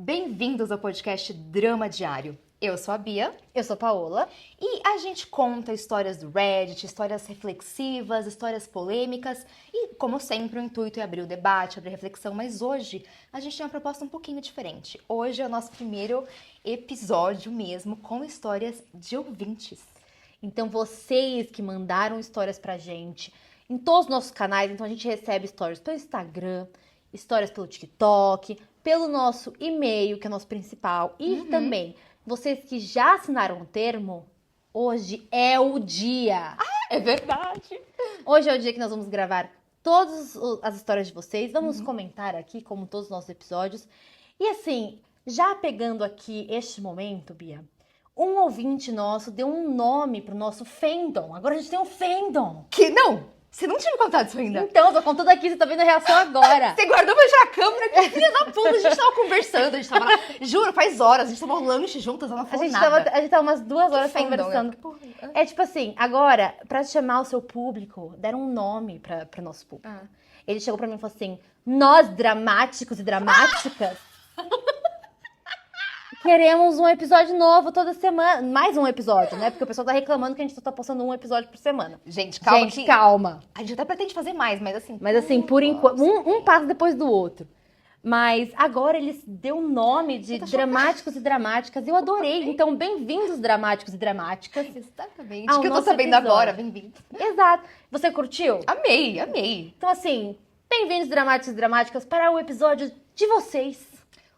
Bem-vindos ao podcast Drama Diário. Eu sou a Bia. Eu sou a Paola. E a gente conta histórias do Reddit, histórias reflexivas, histórias polêmicas. E, como sempre, o intuito é abrir o debate, abrir a reflexão. Mas hoje a gente tem uma proposta um pouquinho diferente. Hoje é o nosso primeiro episódio mesmo com histórias de ouvintes. Então, vocês que mandaram histórias pra gente em todos os nossos canais. Então, a gente recebe histórias pelo Instagram, histórias pelo TikTok, pelo nosso e-mail, que é o nosso principal. E também, vocês que já assinaram o termo, hoje é o dia. É verdade! Hoje é o dia que nós vamos gravar todas as histórias de vocês. Vamos comentar aqui, como todos os nossos episódios. E assim, já pegando aqui este momento, Bia, um ouvinte nosso deu um nome pro nosso fandom. Agora a gente tem um fandom. Que não! Você não tinha me contado isso ainda. Então, eu tô contando aqui, você tá vendo a reação agora. Você guardou pra já a câmera, que filha da puta. A gente tava conversando, a gente tava lá. Juro, faz horas, a gente tomou lanche juntas, ela não A falou gente nada. tava umas 2 horas Fandom, conversando. né? Porra. É tipo assim, agora, pra chamar o seu público, deram um nome pra nosso público. Ah. Ele chegou pra mim e falou assim, nós dramáticos e dramáticas queremos um episódio novo toda semana. Mais um episódio, né? Porque o pessoal tá reclamando que a gente só tá postando um episódio por semana. Gente, calma Gente, que... calma. A gente até pretende fazer mais, mas assim... Mas assim, por enquanto, um passo depois do outro. Mas agora eles deu um nome de dramáticos e dramáticas. Eu adorei. Então, bem-vindos, dramáticos e dramáticas. Exatamente. Ao que eu tô nosso sabendo episódio. agora, bem-vindo. Exato. Você curtiu? Amei, amei. Então, assim, bem-vindos, dramáticos e dramáticas, para o episódio de vocês.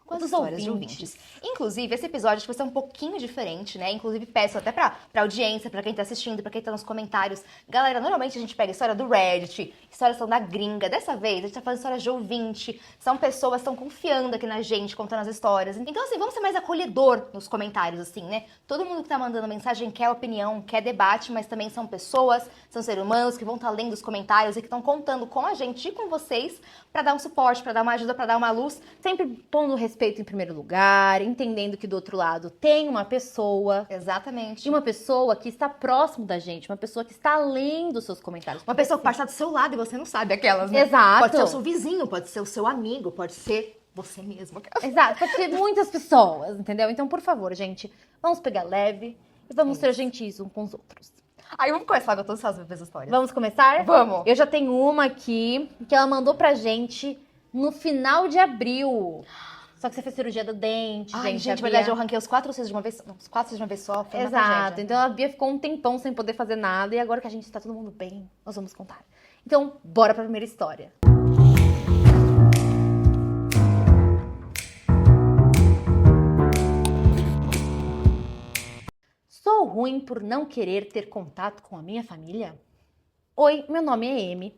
Com as dos histórias de ouvintes. ouvintes. Inclusive, esse episódio acho que vai ser um pouquinho diferente, né? Inclusive, peço até pra audiência, pra quem tá assistindo, pra quem tá nos comentários. Galera, normalmente a gente pega história do Reddit, histórias são da gringa. Dessa vez, a gente tá fazendo histórias de ouvinte. São pessoas que estão confiando aqui na gente, contando as histórias. Então, assim, vamos ser mais acolhedor nos comentários, assim, né? Todo mundo que tá mandando mensagem quer opinião, quer debate, mas também são pessoas, são seres humanos que vão estar lendo os comentários e que estão contando com a gente e com vocês pra dar um suporte, pra dar uma ajuda, pra dar uma luz. Sempre pondo o respeito em primeiro lugar, entendendo que do outro lado tem uma pessoa. Exatamente. E uma pessoa que está próximo da gente, uma pessoa que está além dos seus comentários. Uma pessoa que pode estar do seu lado e você não sabe, aquelas, né? Exato. Pode ser o seu vizinho, pode ser o seu amigo, pode ser você mesmo. Exato, pode ser muitas pessoas, entendeu? Então, por favor, gente, vamos pegar leve e vamos ser gentis uns com os outros. Aí vamos começar, eu tô ansiosa pra ver essa história. Vamos começar? Vamos. Eu já tenho uma aqui que ela mandou pra gente no final de abril. Só que você fez cirurgia do dente, Ai, gente, a na verdade, Bia- eu ranquei os 4 ou 6 de uma vez. Não, os 4 ou 6 de uma vez só. Foi uma Exato. tragédia. Então a Bia ficou um tempão sem poder fazer nada. E agora que a gente tá todo mundo bem, nós vamos contar. Então, bora pra primeira história. Sou ruim por não querer ter contato com a minha família? Oi, meu nome é Amy,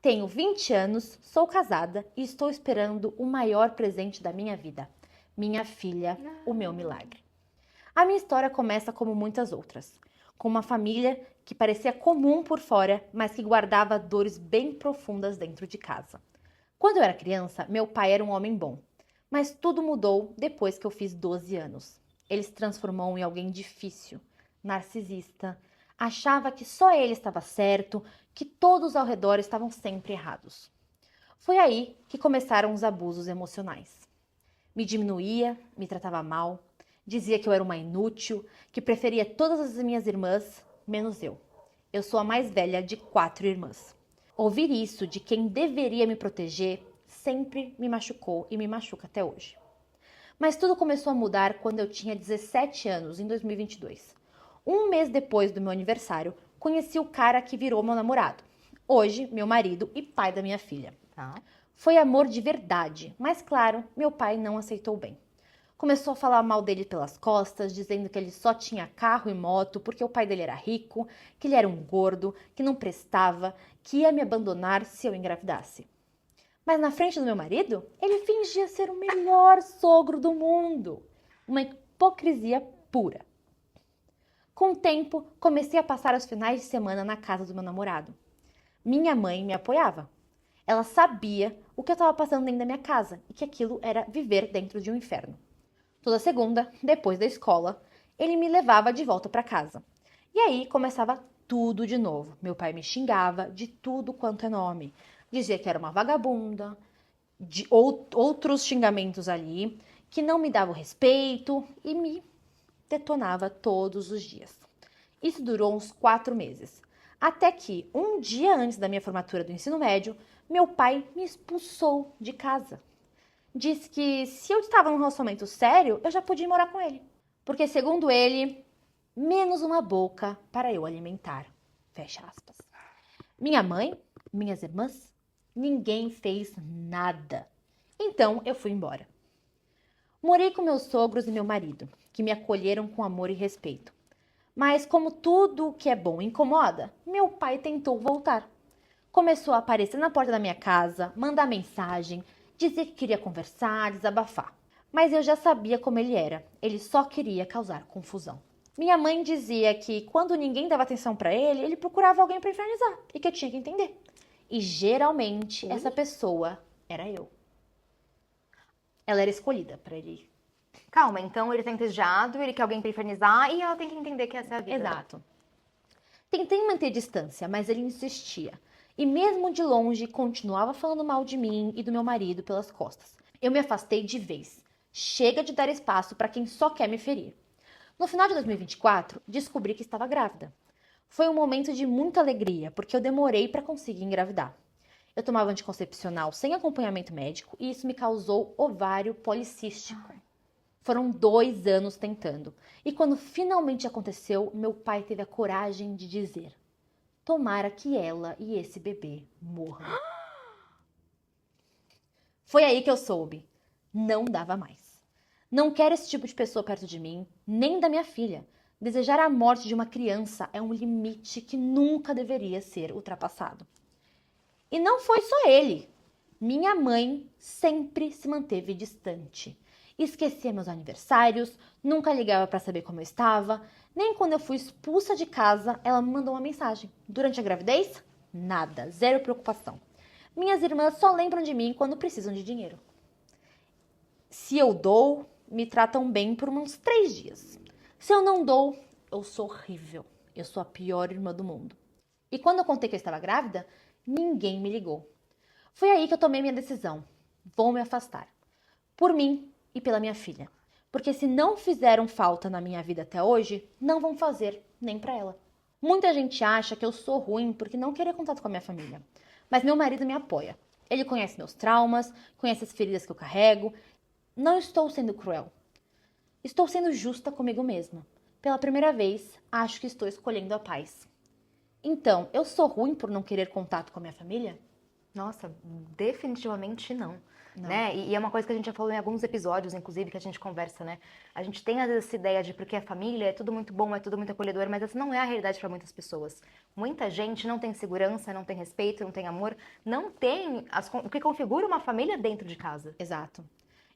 tenho 20 anos, sou casada e estou esperando o maior presente da minha vida, minha filha, o meu milagre. A minha história começa como muitas outras, com uma família que parecia comum por fora, mas que guardava dores bem profundas dentro de casa. Quando eu era criança, meu pai era um homem bom, mas tudo mudou depois que eu fiz 12 anos. Ele se transformou em alguém difícil, narcisista, achava que só ele estava certo, que todos ao redor estavam sempre errados. Foi aí que começaram os abusos emocionais. Me diminuía, me tratava mal, dizia que eu era uma inútil, que preferia todas as minhas irmãs, menos eu. Eu sou a mais velha de 4 irmãs. Ouvir isso de quem deveria me proteger sempre me machucou e me machuca até hoje. Mas tudo começou a mudar quando eu tinha 17 anos, em 2022. Um mês depois do meu aniversário, conheci o cara que virou meu namorado. Hoje, meu marido e pai da minha filha. Tá. Foi amor de verdade, mas claro, meu pai não aceitou bem. Começou a falar mal dele pelas costas, dizendo que ele só tinha carro e moto porque o pai dele era rico, que ele era um gordo, que não prestava, que ia me abandonar se eu engravidasse. Mas na frente do meu marido, ele fingia ser o melhor sogro do mundo. Uma hipocrisia pura. Com o tempo, comecei a passar os finais de semana na casa do meu namorado. Minha mãe me apoiava. Ela sabia o que eu estava passando dentro da minha casa e que aquilo era viver dentro de um inferno. Toda segunda, depois da escola, ele me levava de volta para casa. E aí começava tudo de novo. Meu pai me xingava de tudo quanto é nome. Dizia que era uma vagabunda, de outros xingamentos ali, que não me dava o respeito e me detonava todos os dias. Isso durou uns 4 meses. Até que, um dia antes da minha formatura do ensino médio, meu pai me expulsou de casa. Disse que se eu estava num relacionamento sério, eu já podia morar com ele. Porque, segundo ele, menos uma boca para eu alimentar. Fecha aspas. Minha mãe, minhas irmãs, ninguém fez nada. Então, eu fui embora. Morei com meus sogros e meu marido, que me acolheram com amor e respeito. Mas como tudo que é bom incomoda, meu pai tentou voltar. Começou a aparecer na porta da minha casa, mandar mensagem, dizer que queria conversar, desabafar. Mas eu já sabia como ele era, ele só queria causar confusão. Minha mãe dizia que quando ninguém dava atenção pra ele, ele procurava alguém pra infernizar e que eu tinha que entender. E geralmente essa pessoa era eu. Ela era escolhida pra ele. Calma, então ele tá entediado, ele quer alguém pra infernizar e ela tem que entender que essa é a vida. Exato. Tentei manter distância, mas ele insistia. E mesmo de longe, continuava falando mal de mim e do meu marido pelas costas. Eu me afastei de vez. Chega de dar espaço para quem só quer me ferir. No final de 2024, descobri que estava grávida. Foi um momento de muita alegria, porque eu demorei para conseguir engravidar. Eu tomava anticoncepcional sem acompanhamento médico e isso me causou ovário policístico. Foram 2 anos tentando. E quando finalmente aconteceu, meu pai teve a coragem de dizer: tomara que ela e esse bebê morram. Foi aí que eu soube. Não dava mais. Não quero esse tipo de pessoa perto de mim, nem da minha filha. Desejar a morte de uma criança é um limite que nunca deveria ser ultrapassado. E não foi só ele. Minha mãe sempre se manteve distante. Esquecia meus aniversários, nunca ligava para saber como eu estava. Nem quando eu fui expulsa de casa, ela me mandou uma mensagem. Durante a gravidez, nada, zero preocupação. Minhas irmãs só lembram de mim quando precisam de dinheiro. Se eu dou, me tratam bem por uns 3 dias. Se eu não dou, eu sou horrível. Eu sou a pior irmã do mundo. E quando eu contei que eu estava grávida, ninguém me ligou. Foi aí que eu tomei minha decisão. Vou me afastar. Por mim e pela minha filha. Porque se não fizeram falta na minha vida até hoje, não vão fazer nem pra ela. Muita gente acha que eu sou ruim porque não queria contato com a minha família. Mas meu marido me apoia. Ele conhece meus traumas, conhece as feridas que eu carrego. Não estou sendo cruel. Estou sendo justa comigo mesma. Pela primeira vez, acho que estou escolhendo a paz. Então, eu sou ruim por não querer contato com a minha família? Nossa, definitivamente não. Não. Né? E é uma coisa que a gente já falou em alguns episódios, inclusive, que a gente conversa, né? A gente tem às vezes essa ideia de porque a família é tudo muito bom, é tudo muito acolhedor, mas essa não é a realidade para muitas pessoas. Muita gente não tem segurança, não tem respeito, não tem amor, não tem o que configura uma família dentro de casa. Exato.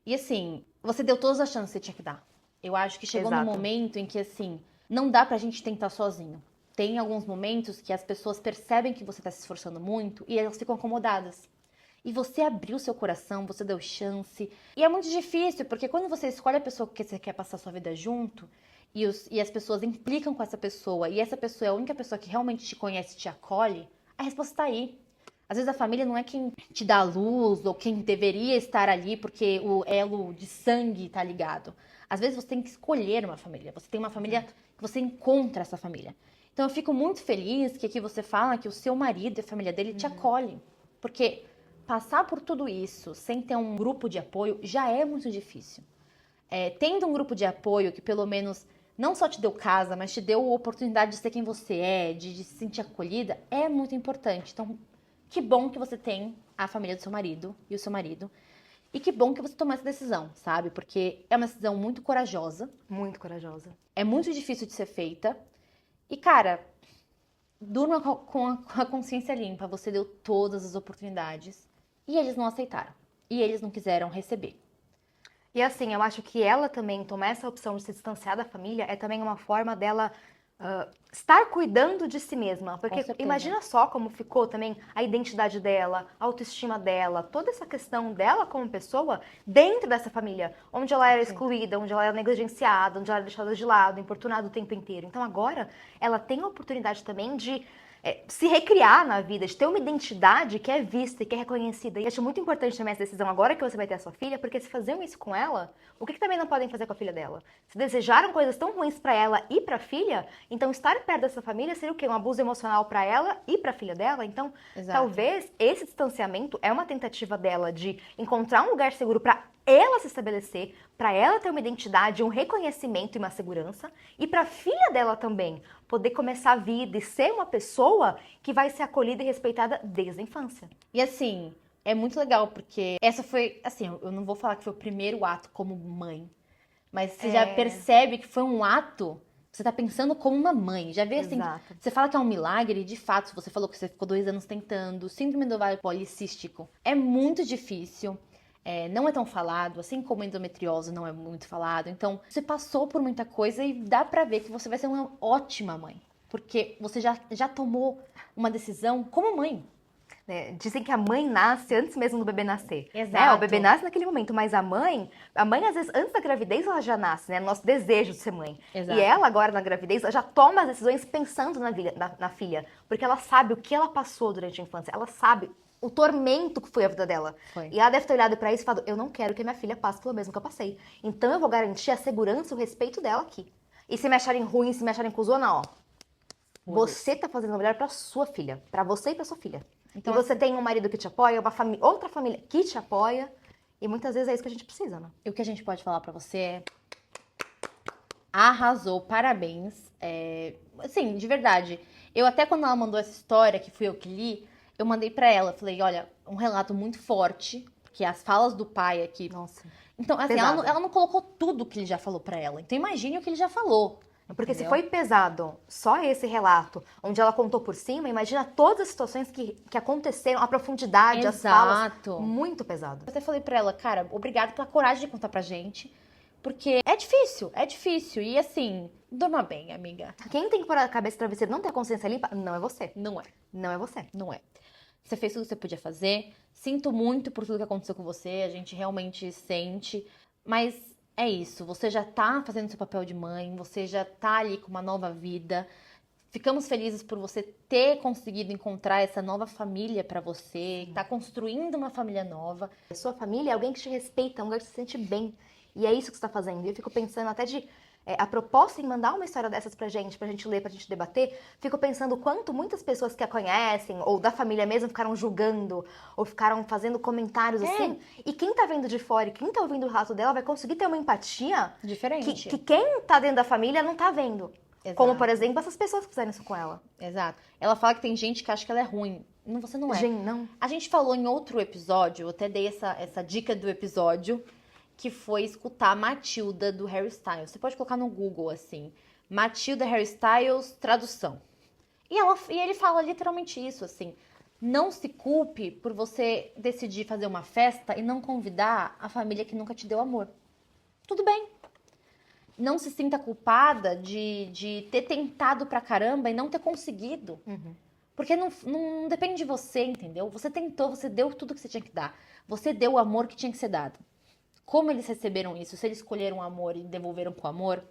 E assim, você deu todas as chances que você tinha que dar. Eu acho que chegou num momento em que, assim, não dá pra gente tentar sozinho. Tem alguns momentos que as pessoas percebem que você tá se esforçando muito e elas ficam acomodadas. E você abriu seu coração, você deu chance. E é muito difícil, porque quando você escolhe a pessoa que você quer passar sua vida junto, e as pessoas implicam com essa pessoa, e essa pessoa é a única pessoa que realmente te conhece e te acolhe, a resposta tá aí. Às vezes a família não é quem te dá luz, ou quem deveria estar ali, porque o elo de sangue tá ligado. Às vezes você tem que escolher uma família. Você tem uma família que você encontra essa família. Então eu fico muito feliz que aqui você fala que o seu marido e a família dele te acolhem. Porque passar por tudo isso sem ter um grupo de apoio já é muito difícil. Tendo um grupo de apoio que pelo menos não só te deu casa, mas te deu a oportunidade de ser quem você é, de se sentir acolhida, é muito importante. Então, que bom que você tem a família do seu marido e o seu marido. E que bom que você tomou essa decisão, sabe? Porque é uma decisão muito corajosa. Muito corajosa. É muito difícil de ser feita. E, cara, durma com a consciência limpa. Você deu todas as oportunidades. E eles não aceitaram. E eles não quiseram receber. E assim, eu acho que ela também tomar essa opção de se distanciar da família é também uma forma dela estar cuidando de si mesma. Porque imagina só como ficou também a identidade dela, a autoestima dela, toda essa questão dela como pessoa dentro dessa família, onde ela era excluída, onde ela era negligenciada, onde ela era deixada de lado, importunada o tempo inteiro. Então agora ela tem a oportunidade também de se recriar na vida, de ter uma identidade que é vista e que é reconhecida. E acho muito importante também essa decisão agora que você vai ter a sua filha, porque se faziam isso com ela, o que também não podem fazer com a filha dela? Se desejaram coisas tão ruins pra ela e pra filha, então estar perto dessa família seria o quê? Um abuso emocional pra ela e pra filha dela? Então, Exato. talvez esse distanciamento é uma tentativa dela de encontrar um lugar seguro pra ela se estabelecer, para ela ter uma identidade, um reconhecimento e uma segurança, e para a filha dela também poder começar a vida e ser uma pessoa que vai ser acolhida e respeitada desde a infância. E assim, é muito legal, porque essa foi, assim, eu não vou falar que foi o primeiro ato como mãe, mas você já percebe que foi um ato, você tá pensando como uma mãe, já vê assim, Exato. você fala que é um milagre, de fato, você falou que você ficou 2 anos tentando, síndrome do ovário policístico, é muito difícil. Não é tão falado, assim como endometriose não é muito falado. Então, você passou por muita coisa e dá pra ver que você vai ser uma ótima mãe. Porque você já tomou uma decisão como mãe. Dizem que a mãe nasce antes mesmo do bebê nascer. Exato. O bebê nasce naquele momento, mas a mãe, às vezes, antes da gravidez, ela já nasce, né? No nosso desejo de ser mãe. Exato. E ela, agora, na gravidez, ela já toma as decisões pensando na filha. Porque ela sabe o que ela passou durante a infância. Ela sabe o tormento que foi a vida dela. Foi. E ela deve ter olhado pra isso e falado, eu não quero que minha filha passe pelo mesmo que eu passei. Então eu vou garantir a segurança e o respeito dela aqui. E se me acharem ruim, se me acharem cuzona, ó. Você tá fazendo o melhor pra sua filha. Pra você e pra sua filha. Então, e você tem um marido que te apoia, outra família que te apoia. E muitas vezes é isso que a gente precisa, né? E o que a gente pode falar pra você é... Arrasou, parabéns. Assim, de verdade. Eu até quando ela mandou essa história, que fui eu que li, eu mandei pra ela, falei, olha, um relato muito forte, que as falas do pai aqui. Nossa. Então, assim, ela não colocou tudo que ele já falou pra ela. Então, imagine o que ele já falou. Porque entendeu? se foi pesado só esse relato, onde ela contou por cima, imagina todas as situações que aconteceram, a profundidade, as falas. Exato. Muito pesado. Eu até falei pra ela, cara, obrigada pela coragem de contar pra gente. Porque é difícil. E assim, durma bem, amiga. Quem tem que pôr a cabeça no travesseiro e não ter a consciência limpa, não é você. Não é. Não é você. Não é. Você fez tudo que você podia fazer. Sinto muito por tudo que aconteceu com você. A gente realmente sente. Mas é isso. Você já tá fazendo seu papel de mãe. Você já tá ali com uma nova vida. Ficamos felizes por você ter conseguido encontrar essa nova família pra você. Tá construindo uma família nova. A sua família é alguém que te respeita, um lugar que se sente bem. E é isso que você tá fazendo. E eu fico pensando até de... a proposta em mandar uma história dessas pra gente ler, pra gente debater, fico pensando o quanto muitas pessoas que a conhecem, ou da família mesmo, ficaram julgando, ou ficaram fazendo comentários assim. E quem tá vendo de fora e quem tá ouvindo o relato dela vai conseguir ter uma empatia Diferente. que quem tá dentro da família não tá vendo. Exato. Como, por exemplo, essas pessoas que fizeram isso com ela. Exato. Ela fala que tem gente que acha que ela é ruim. Não, você não é. Gente, não. A gente falou em outro episódio, eu até dei essa dica do episódio, que foi escutar a Matilda do Harry Styles. Você pode colocar no Google, assim, Matilda Harry Styles, tradução. E ele fala literalmente isso, assim, não se culpe por você decidir fazer uma festa e não convidar a família que nunca te deu amor. Tudo bem. Não se sinta culpada de ter tentado pra caramba e não ter conseguido. Uhum. Porque não depende de você, entendeu? Você tentou, você deu tudo que você tinha que dar. Você deu o amor que tinha que ser dado. Como eles receberam isso? Se eles escolheram o amor e devolveram com amor,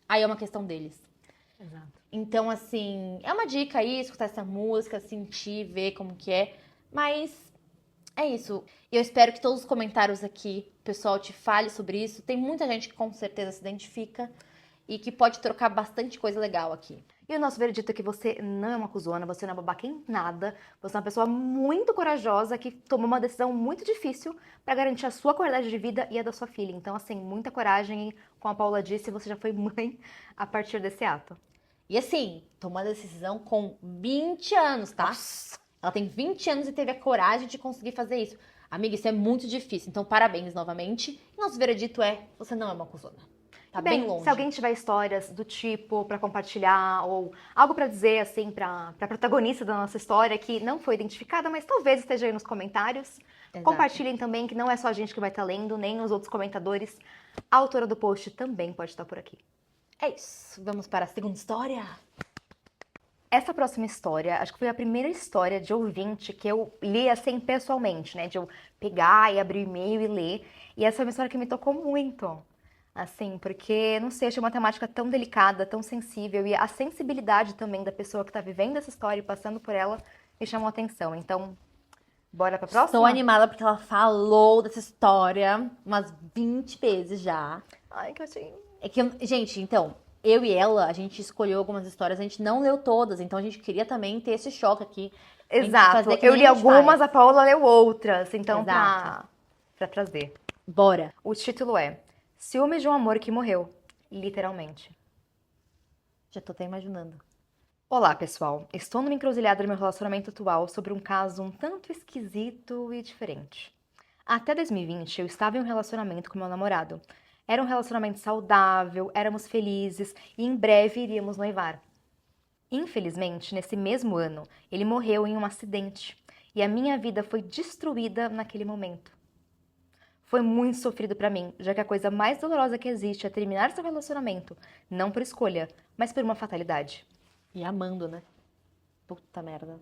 aí é uma questão deles. Exato. Então, assim, é uma dica aí, escutar essa música, sentir, ver como que é. Mas é isso. Eu espero que todos os comentários aqui, o pessoal te fale sobre isso. Tem muita gente que com certeza se identifica e que pode trocar bastante coisa legal aqui. E o nosso veredito é que você não é uma cuzona, você não é babaca em nada. Você é uma pessoa muito corajosa que tomou uma decisão muito difícil para garantir a sua qualidade de vida e a da sua filha. Então, assim, muita coragem. E, como a Paula disse, você já foi mãe a partir desse ato. E assim, tomou a decisão com 20 anos, tá? Nossa. Ela tem 20 anos e teve a coragem de conseguir fazer isso. Amiga, isso é muito difícil. Então, parabéns novamente. E nosso veredito é, você não é uma cuzona. Tá bem longe. Se alguém tiver histórias do tipo pra compartilhar ou algo pra dizer assim pra protagonista da nossa história que não foi identificada, mas talvez esteja aí nos comentários, Exato. Compartilhem também que não é só a gente que vai estar lendo, nem os outros comentadores. A autora do post também pode estar por aqui. É isso. Vamos para a segunda história. Essa próxima história, acho que foi a primeira história de ouvinte que eu li assim pessoalmente, né? De eu pegar e abrir o e-mail e ler. E essa é uma história que me tocou muito. Assim, porque, não sei, achei uma temática tão delicada, tão sensível, e a sensibilidade também da pessoa que tá vivendo essa história e passando por ela me chamou a atenção. Então, bora pra Estou próxima? animada porque ela falou dessa história umas 20 vezes já. Ai, que eu achei. É que, gente, então, eu e ela, a gente escolheu algumas histórias, a gente não leu todas, então a gente queria também ter esse choque aqui. A gente Exato, fazer que eu nem li a gente algumas, faz. a Paola leu outras, então Exato. pra trazer. Bora. O título é Ciúmes de um Amor que Morreu, literalmente. Já tô até imaginando. Olá, pessoal. Estou numa encruzilhada do meu relacionamento atual sobre um caso um tanto esquisito e diferente. Até 2020, eu estava em um relacionamento com meu namorado. Era um relacionamento saudável, éramos felizes e em breve iríamos noivar. Infelizmente, nesse mesmo ano, ele morreu em um acidente e a minha vida foi destruída naquele momento. Foi muito sofrido pra mim, já que a coisa mais dolorosa que existe é terminar seu relacionamento, não por escolha, mas por uma fatalidade. E amando, né? Puta merda.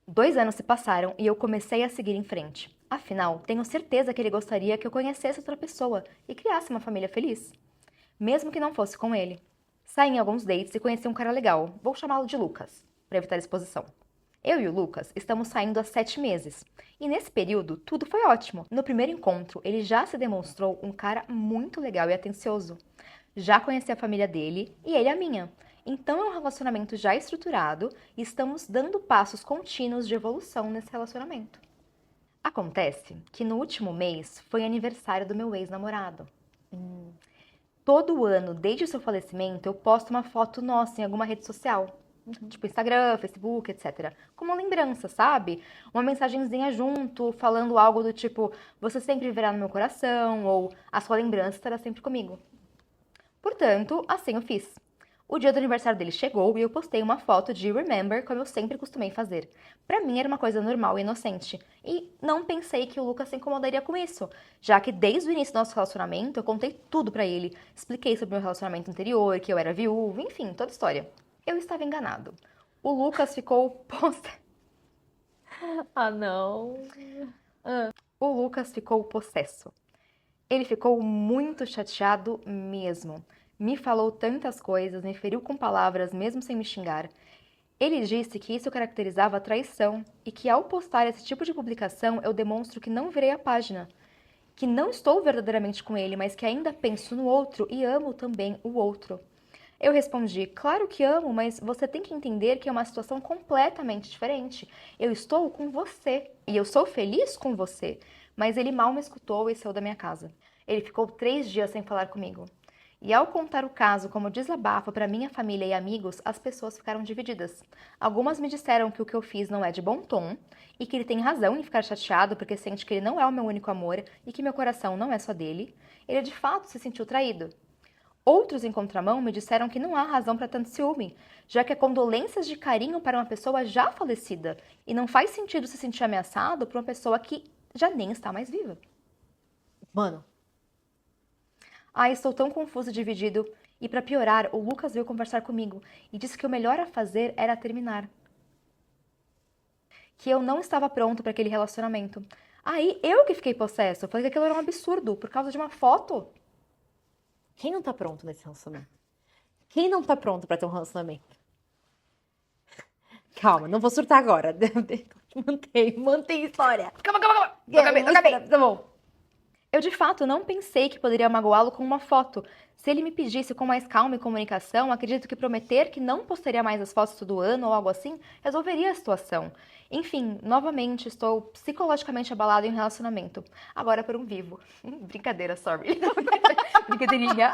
2 anos se passaram e eu comecei a seguir em frente. Afinal, tenho certeza que ele gostaria que eu conhecesse outra pessoa e criasse uma família feliz. Mesmo que não fosse com ele. Saí em alguns dates e conheci um cara legal, vou chamá-lo de Lucas, para evitar exposição. Eu e o Lucas estamos saindo há 7 meses. E nesse período, tudo foi ótimo. No primeiro encontro, ele já se demonstrou um cara muito legal e atencioso. Já conheci a família dele e ele a minha. Então é um relacionamento já estruturado e estamos dando passos contínuos de evolução nesse relacionamento. Acontece que no último mês foi aniversário do meu ex-namorado. Todo ano, desde o seu falecimento, eu posto uma foto nossa em alguma rede social. Tipo Instagram, Facebook, etc. Como uma lembrança, sabe? Uma mensagenzinha junto, falando algo do tipo: você sempre viverá no meu coração, ou a sua lembrança estará sempre comigo. Portanto, assim eu fiz. O dia do aniversário dele chegou e eu postei uma foto de Remember, como eu sempre costumei fazer. Pra mim era uma coisa normal e inocente. E não pensei que o Lucas se incomodaria com isso, já que desde o início do nosso relacionamento eu contei tudo pra ele. Expliquei sobre meu relacionamento anterior, que eu era viúva, enfim, toda a história. Eu estava enganado. O Lucas ficou Ah, não. O Lucas ficou possesso. Ele ficou muito chateado mesmo. Me falou tantas coisas, me feriu com palavras mesmo sem me xingar. Ele disse que isso caracterizava traição e que ao postar esse tipo de publicação eu demonstro que não virei a página, que não estou verdadeiramente com ele, mas que ainda penso no outro e amo também o outro. Eu respondi, claro que amo, mas você tem que entender que é uma situação completamente diferente. Eu estou com você e eu sou feliz com você. Mas ele mal me escutou e saiu da minha casa. Ele ficou 3 dias sem falar comigo. E ao contar o caso como desabafo para minha família e amigos, as pessoas ficaram divididas. Algumas me disseram que o que eu fiz não é de bom tom e que ele tem razão em ficar chateado porque sente que ele não é o meu único amor e que meu coração não é só dele. Ele de fato se sentiu traído. Outros em contramão me disseram que não há razão para tanto ciúme, já que é condolências de carinho para uma pessoa já falecida e não faz sentido se sentir ameaçado por uma pessoa que já nem está mais viva. Mano, Ai, estou tão confuso e dividido. E para piorar, o Lucas veio conversar comigo e disse que o melhor a fazer era terminar. Que eu não estava pronto para aquele relacionamento. Aí eu que fiquei possesso. Eu falei que aquilo era um absurdo por causa de uma foto. quem não tá pronto nesse relacionamento? Quem não tá pronto pra ter um relacionamento? Calma, não vou surtar agora. Mantém a história. Calma. Eu acabei. Tá bom. Eu de fato não pensei que poderia magoá-lo com uma foto. Se ele me pedisse com mais calma e comunicação, acredito que prometer que não postaria mais as fotos todo ano ou algo assim resolveria a situação. Enfim, novamente estou psicologicamente abalado em um relacionamento. Agora por um vivo. Brincadeira, sorry. Brincadeirinha.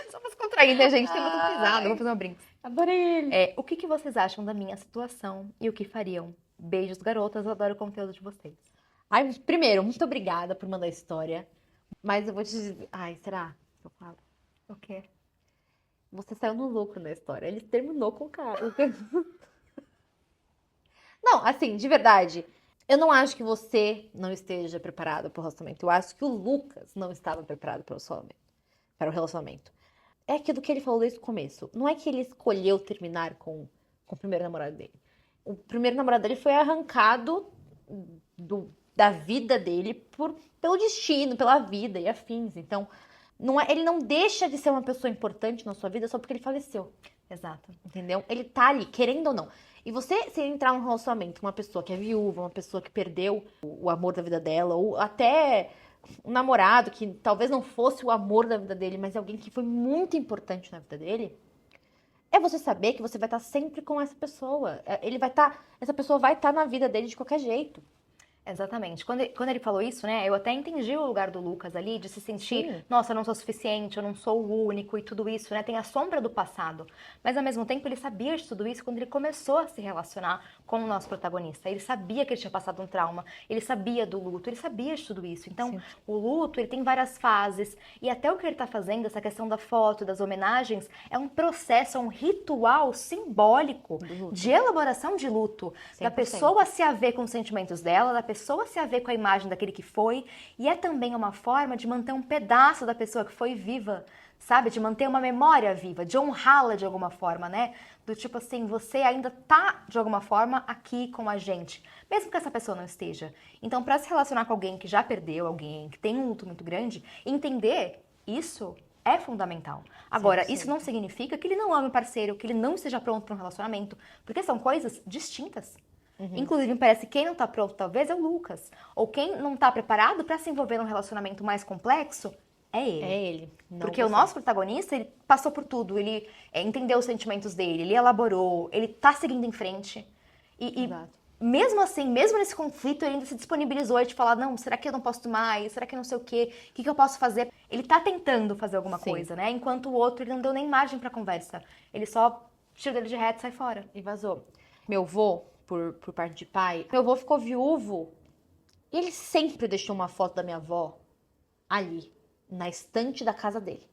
Só pra se contrair, né, gente? Tem muito pisado. Vou fazer uma brinca. Adorei ele. O que vocês acham da minha situação e o que fariam? Beijos, garotas. Eu adoro o conteúdo de vocês. Ai, primeiro, muito obrigada por mandar a história. Mas eu vou te dizer. Ai, será que eu falo? O quê? Você saiu no lucro na história. Ele terminou com o cara. Não, assim, de verdade. Eu não acho que você não esteja preparado para o relacionamento. Eu acho que o Lucas não estava preparado para o relacionamento. É aquilo que ele falou desde o começo. Não é que ele escolheu terminar com o primeiro namorado dele. O primeiro namorado dele foi arrancado da vida dele pelo destino, pela vida e afins. Então, Ele não deixa de ser uma pessoa importante na sua vida só porque ele faleceu. Exato. Entendeu? Ele tá ali, querendo ou não. E você, se entrar num relacionamento com uma pessoa que é viúva, uma pessoa que perdeu o amor da vida dela, ou até um namorado que talvez não fosse o amor da vida dele, mas é alguém que foi muito importante na vida dele, é você saber que você vai estar sempre com essa pessoa. Essa pessoa vai estar na vida dele de qualquer jeito. Exatamente. Quando ele falou isso, né, eu até entendi o lugar do Lucas ali, de se sentir, Sim. nossa, eu não sou suficiente, eu não sou o único e tudo isso, né, tem a sombra do passado. Mas ao mesmo tempo ele sabia de tudo isso quando ele começou a se relacionar com o nosso protagonista. Ele sabia que ele tinha passado um trauma, ele sabia do luto, ele sabia de tudo isso. Então, Sim. o luto, ele tem várias fases e até o que ele tá fazendo, essa questão da foto, das homenagens, é um processo, é um ritual simbólico Do luto. de elaboração de luto, da 100%. pessoa se haver com os sentimentos dela, da pessoa se haver com a imagem daquele que foi, e é também uma forma de manter um pedaço da pessoa que foi viva, sabe? De manter uma memória viva, de honrá-la de alguma forma, né? Do tipo assim, você ainda tá de alguma forma aqui com a gente, mesmo que essa pessoa não esteja. Então, para se relacionar com alguém que já perdeu alguém, que tem um luto muito grande, entender isso é fundamental. Agora, 100%. isso não significa que ele não ame o parceiro, que ele não esteja pronto para um relacionamento, porque são coisas distintas. Inclusive, me parece que quem não tá pronto, talvez, é o Lucas. Ou quem não tá preparado para se envolver num relacionamento mais complexo, é ele. É ele. Não Porque o você. nosso protagonista, ele passou por tudo, ele entendeu os sentimentos dele, ele elaborou, ele tá seguindo em frente. E Exato. mesmo assim, mesmo nesse conflito, ele ainda se disponibilizou de falar, não, será que eu não posso mais? Será que não sei o quê? O que eu posso fazer? Ele tá tentando fazer alguma Sim. coisa, né? Enquanto o outro, ele não deu nem margem pra conversa. Ele só tira dele de reto e sai fora. E vazou. Meu avô, por parte de pai, meu avô ficou viúvo e ele sempre deixou uma foto da minha avó ali, na estante da casa dele.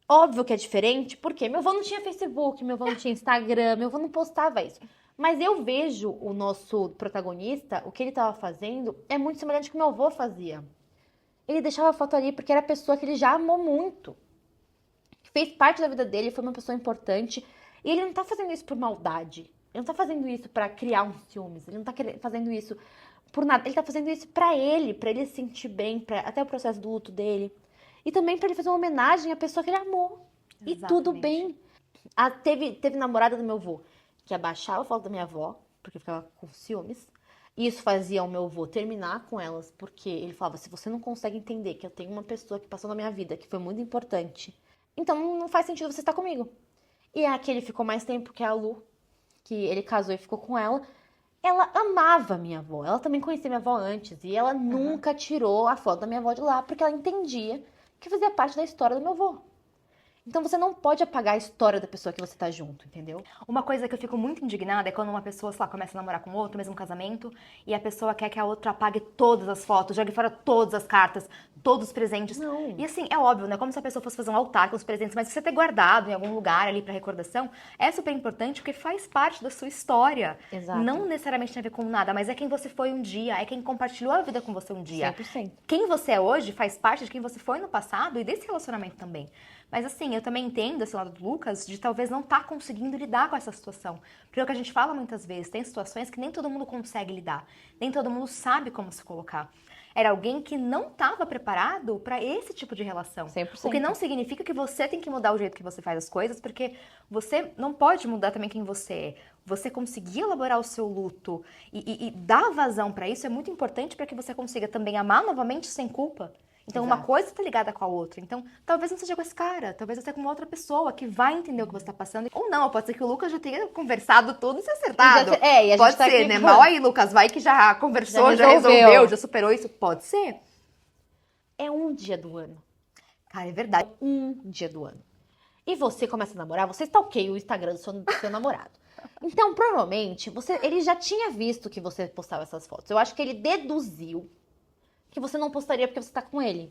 Óbvio que é diferente, porque meu avô não tinha Facebook, meu avô não tinha Instagram, meu avô não postava isso. Mas eu vejo o nosso protagonista, o que ele estava fazendo, é muito semelhante ao que meu avô fazia. Ele deixava a foto ali porque era a pessoa que ele já amou muito. Que fez parte da vida dele, foi uma pessoa importante. E ele não tá fazendo isso por maldade. Ele não tá fazendo isso pra criar uns ciúmes. Ele não tá fazendo isso por nada. Ele tá fazendo isso pra ele se sentir bem, até o processo do luto dele. E também pra ele fazer uma homenagem à pessoa que ele amou. E tudo Exatamente. bem. Teve namorada do meu avô que abaixava a foto da minha avó, porque ficava com ciúmes. E isso fazia o meu avô terminar com elas, porque ele falava, se você não consegue entender que eu tenho uma pessoa que passou na minha vida, que foi muito importante, então não faz sentido você estar comigo. E a que ele ficou mais tempo, que é a Lu, que ele casou e ficou com ela amava minha avó. Ela também conhecia minha avó antes. E ela nunca tirou a foto da minha avó de lá, porque ela entendia que fazia parte da história do meu avô. Então você não pode apagar a história da pessoa que você tá junto, entendeu? Uma coisa que eu fico muito indignada é quando uma pessoa, sei lá, começa a namorar com outro, mesmo casamento, e a pessoa quer que a outra apague todas as fotos, jogue fora todas as cartas, todos os presentes. Não. E assim, é óbvio, né? Como se a pessoa fosse fazer um altar com os presentes, mas você ter guardado em algum lugar ali pra recordação, é super importante porque faz parte da sua história. Exato. Não necessariamente tem a ver com nada, mas é quem você foi um dia, é quem compartilhou a vida com você um dia. 100%. Quem você é hoje faz parte de quem você foi no passado e desse relacionamento também. Mas assim, eu também entendo esse lado do Lucas de talvez não estar conseguindo lidar com essa situação. Porque é o que a gente fala muitas vezes, tem situações que nem todo mundo consegue lidar, nem todo mundo sabe como se colocar. Era alguém que não estava preparado para esse tipo de relação. 100%. O que não significa que você tem que mudar o jeito que você faz as coisas, porque você não pode mudar também quem você é. Você conseguir elaborar o seu luto e dar vazão para isso é muito importante para que você consiga também amar novamente sem culpa. Então, uma Exato. coisa está ligada com a outra. Então, talvez não seja com esse cara, talvez você com uma outra pessoa que vai entender o que você está passando. Ou não, pode ser que o Lucas já tenha conversado tudo e se acertado. E a gente Pode tá ser, aqui né? com- Mal aí, Lucas, vai que já conversou, já resolveu. resolveu, já superou isso. Pode ser. É um dia do ano. Cara, é verdade. Um dia do ano. E você começa a namorar, você stalkeia o Instagram do seu namorado. Então, provavelmente, ele já tinha visto que você postava essas fotos. Eu acho que ele deduziu que você não postaria porque você tá com ele.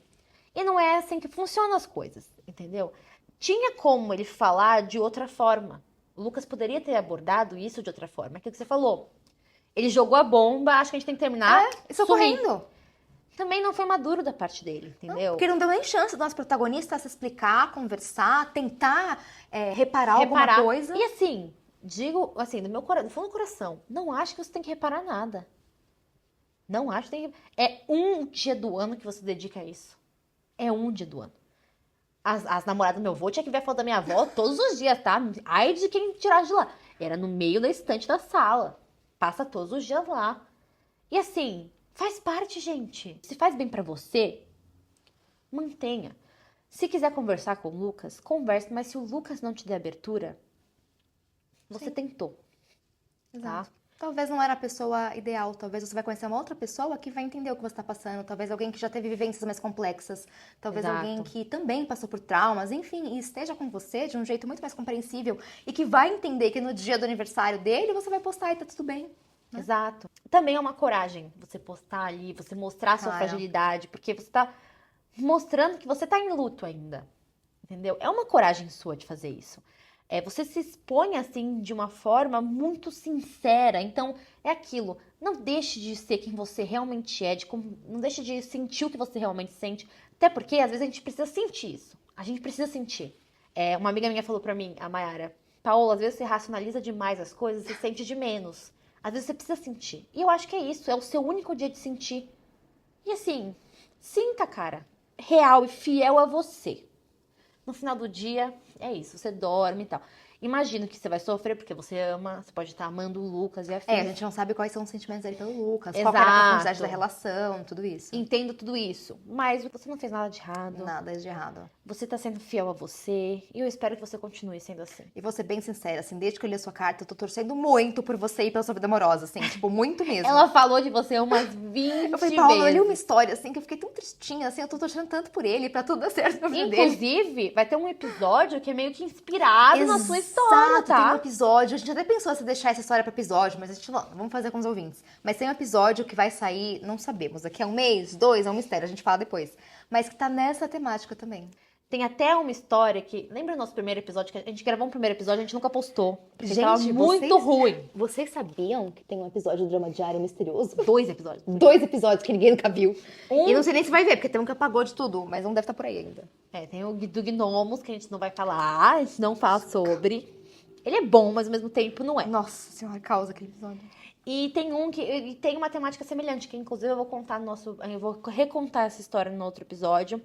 E não é assim que funcionam as coisas, entendeu? Tinha como ele falar de outra forma. O Lucas poderia ter abordado isso de outra forma. É aquilo que você falou. Ele jogou a bomba, acho que a gente tem que terminar. Isso sumir. correndo. Também não foi maduro da parte dele, entendeu? Porque não deu nem chance do nosso protagonista se explicar, conversar, tentar reparar alguma coisa. E assim, digo assim, do fundo do coração, não acho que você tem que reparar nada. Não acho que tem que... É um dia do ano que você dedica a isso. É um dia do ano. As namoradas do meu avô tinha que ver a foto da minha avó todos os dias, tá? Ai de quem tirar de lá. Era no meio da estante da sala. Passa todos os dias lá. E assim, faz parte, gente. Se faz bem pra você, mantenha. Se quiser conversar com o Lucas, converse. Mas se o Lucas não te der abertura, você tentou. Exato. Talvez não era a pessoa ideal, talvez você vai conhecer uma outra pessoa que vai entender o que você está passando, talvez alguém que já teve vivências mais complexas, talvez Exato. alguém que também passou por traumas, enfim, e esteja com você de um jeito muito mais compreensível e que vai entender que no dia do aniversário dele você vai postar e tá tudo bem. Exato. Também é uma coragem você postar ali, você mostrar a sua Claro. fragilidade, porque você tá mostrando que você tá em luto ainda. Entendeu? É uma coragem sua de fazer isso. Você se expõe assim de uma forma muito sincera. Então, é aquilo. Não deixe de ser quem você realmente é. Não deixe de sentir o que você realmente sente. Até porque, às vezes, a gente precisa sentir isso. A gente precisa sentir. Uma amiga minha falou pra mim, a Mayara, Paola, às vezes você racionaliza demais as coisas e sente de menos. Às vezes você precisa sentir. E eu acho que é isso. É o seu único dia de sentir. E assim, sinta, cara. Real e fiel a você. No final do dia, é isso, você dorme e tal. Imagino que você vai sofrer porque você ama, você pode estar amando o Lucas e afins. A gente não sabe quais são os sentimentos dele pelo Lucas, Exato. qual que era a profundidade da relação, tudo isso. Entendo tudo isso, mas você não fez nada de errado. Nada de errado. Você tá sendo fiel a você e eu espero que você continue sendo assim. E vou ser bem sincera, assim, desde que eu li a sua carta, eu tô torcendo muito por você e pela sua vida amorosa, assim, tipo, muito mesmo. Ela falou de você umas 20 Eu falei, Paola, eu li vezes. uma história, assim, que eu fiquei tão tristinha, assim, eu tô torcendo tanto por ele, pra tudo dar certo na vida dele. Inclusive, vai ter um episódio que é meio que inspirado na sua história, Tem um tá? episódio, a gente até pensou se deixar essa história pra episódio, mas a gente não, vamos fazer com os ouvintes. Mas tem um episódio que vai sair, não sabemos, daqui a um mês, 2, é um mistério, a gente fala depois. Mas que tá nessa temática também. Tem até uma história que... Lembra o nosso primeiro episódio? Que a gente gravou um primeiro episódio e a gente nunca postou. Porque Gente, tava muito ruim. Vocês sabiam que tem um episódio do Drama Diário misterioso? 2 episódios. 2 episódios que ninguém nunca viu. Um- E não sei nem se vai ver, porque tem um que apagou de tudo, mas um deve estar por aí ainda. Tem o do Gnomos, que a gente não vai falar. A gente não fala sobre. Ele é bom, mas ao mesmo tempo não é. Nossa senhora, causa aquele episódio. E tem um que ele tem uma temática semelhante, que inclusive eu vou contar no nosso... Eu vou recontar essa história no outro episódio.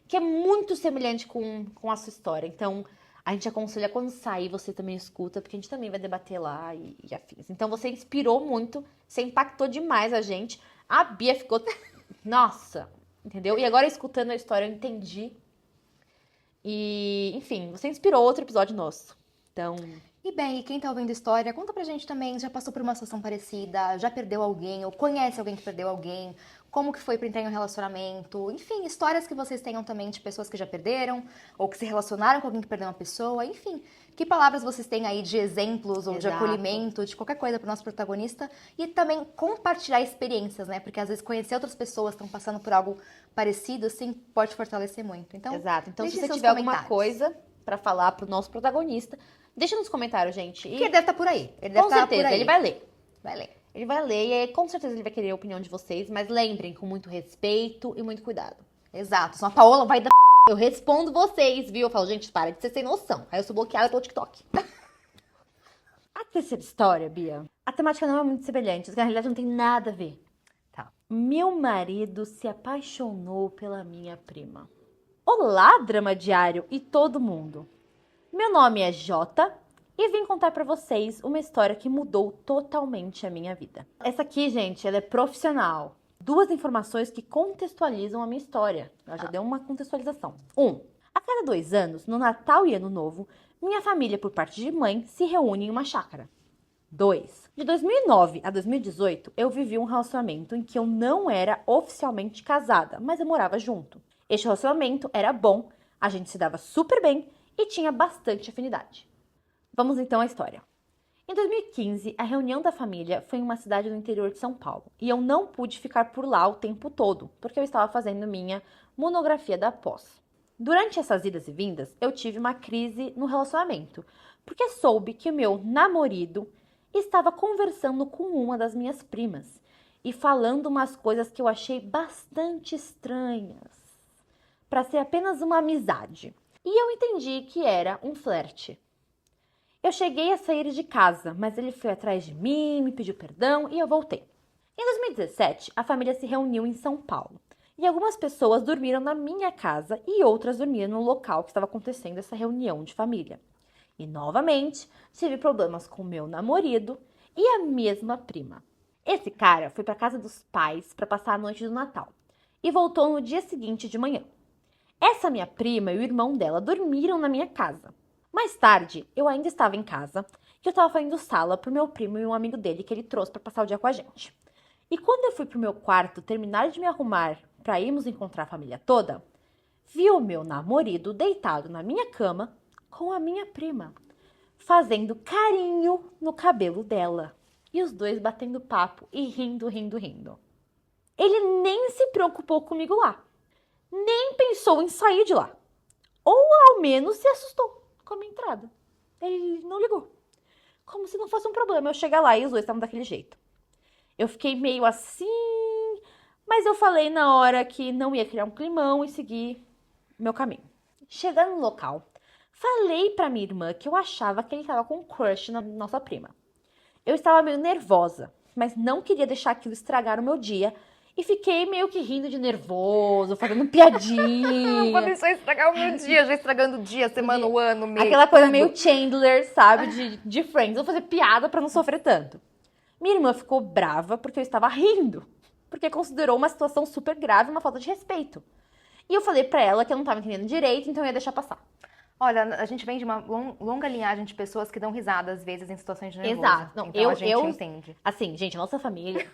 Que é muito semelhante com a sua história. Então, a gente aconselha quando sair, você também escuta, porque a gente também vai debater lá e afins. Então, você inspirou muito, você impactou demais a gente. A Bia ficou... Nossa! Entendeu? E agora, escutando a história, eu entendi. E, enfim, você inspirou outro episódio nosso. Então... E bem, e quem tá ouvindo história, conta pra gente também, já passou por uma situação parecida, já perdeu alguém, ou conhece alguém que perdeu alguém, como que foi pra entrar em um relacionamento, enfim, histórias que vocês tenham também de pessoas que já perderam, ou que se relacionaram com alguém que perdeu uma pessoa, enfim. Que palavras vocês têm aí de exemplos, ou de Exato. acolhimento, de qualquer coisa pro nosso protagonista, e também compartilhar experiências, né, porque às vezes conhecer outras pessoas que estão passando por algo parecido, assim, pode fortalecer muito. Então, Exato. Então, se deixem você seus tiver alguma comentários. coisa pra falar pro nosso protagonista, deixa nos comentários, gente. E Que ele deve estar por aí. Ele deve com estar certeza, por aí. ele vai ler. Vai ler. Ele vai ler e aí, com certeza ele vai querer a opinião de vocês, mas lembrem, com muito respeito e muito cuidado. Exato. Senão a Paola vai dar... Eu respondo vocês, viu? Eu falo, gente, para de ser sem noção. Aí eu sou bloqueada pelo TikTok. A terceira história, Bia, a temática não é muito semelhante, na realidade não tem nada a ver. Tá. Meu marido se apaixonou pela minha prima. Olá, Drama Diário e todo mundo. Meu nome é Jota e vim contar pra vocês uma história que mudou totalmente a minha vida. Essa aqui, gente, ela é profissional. 2 informações que contextualizam a minha história. Ela já deu uma contextualização. 1. A cada 2 anos, no Natal e Ano Novo, minha família, por parte de mãe, se reúne em uma chácara. 2. De 2009 a 2018, eu vivi um relacionamento em que eu não era oficialmente casada, mas eu morava junto. Este relacionamento era bom, a gente se dava super bem e tinha bastante afinidade. Vamos então à história. Em 2015, a reunião da família foi em uma cidade do interior de São Paulo e eu não pude ficar por lá o tempo todo, porque eu estava fazendo minha monografia da pós. Durante essas idas e vindas, eu tive uma crise no relacionamento, porque soube que o meu namorado estava conversando com uma das minhas primas e falando umas coisas que eu achei bastante estranhas, para ser apenas uma amizade. E eu entendi que era um flerte. Eu cheguei a sair de casa, mas ele foi atrás de mim, me pediu perdão e eu voltei. Em 2017, a família se reuniu em São Paulo E algumas pessoas dormiram na minha casa e outras dormiram no local que estava acontecendo essa reunião de família. E novamente tive problemas com meu namorado e a mesma prima. Esse cara foi para casa dos pais para passar a noite do Natal e voltou no dia seguinte de manhã. Essa minha prima e o irmão dela dormiram na minha casa. Mais tarde, eu ainda estava em casa e eu estava fazendo sala pro meu primo e um amigo dele que ele trouxe para passar o dia com a gente. E quando eu fui pro meu quarto terminar de me arrumar para irmos encontrar a família toda, vi o meu namorado deitado na minha cama com a minha prima, fazendo carinho no cabelo dela. E os dois batendo papo e rindo, rindo, rindo. Ele nem se preocupou comigo lá. Nem pensou em sair de lá. Ou ao menos se assustou com a minha entrada. Ele não ligou. Como se não fosse um problema eu chegar lá e os dois estavam daquele jeito. Eu fiquei meio assim, mas eu falei na hora que não ia criar um climão e segui meu caminho. Chegando no local, falei pra minha irmã que eu achava que ele estava com um crush na nossa prima. Eu estava meio nervosa, mas não queria deixar aquilo estragar o meu dia e fiquei meio que rindo de nervoso, fazendo piadinha. Vou deixar estragar o meu dia, já estragando o dia, semana, o ano, mês. Aquela coisa tudo. meio Chandler, sabe, de Friends. Vou fazer piada pra não sofrer tanto. Minha irmã ficou brava porque eu estava rindo, porque considerou uma situação super grave, uma falta de respeito. E eu falei pra ela que eu não estava entendendo direito, então eu ia deixar passar. Olha, a gente vem de uma longa linhagem de pessoas que dão risada, às vezes, em situações de nervoso. Exato. Não, então a gente entende. Assim, gente, a nossa família...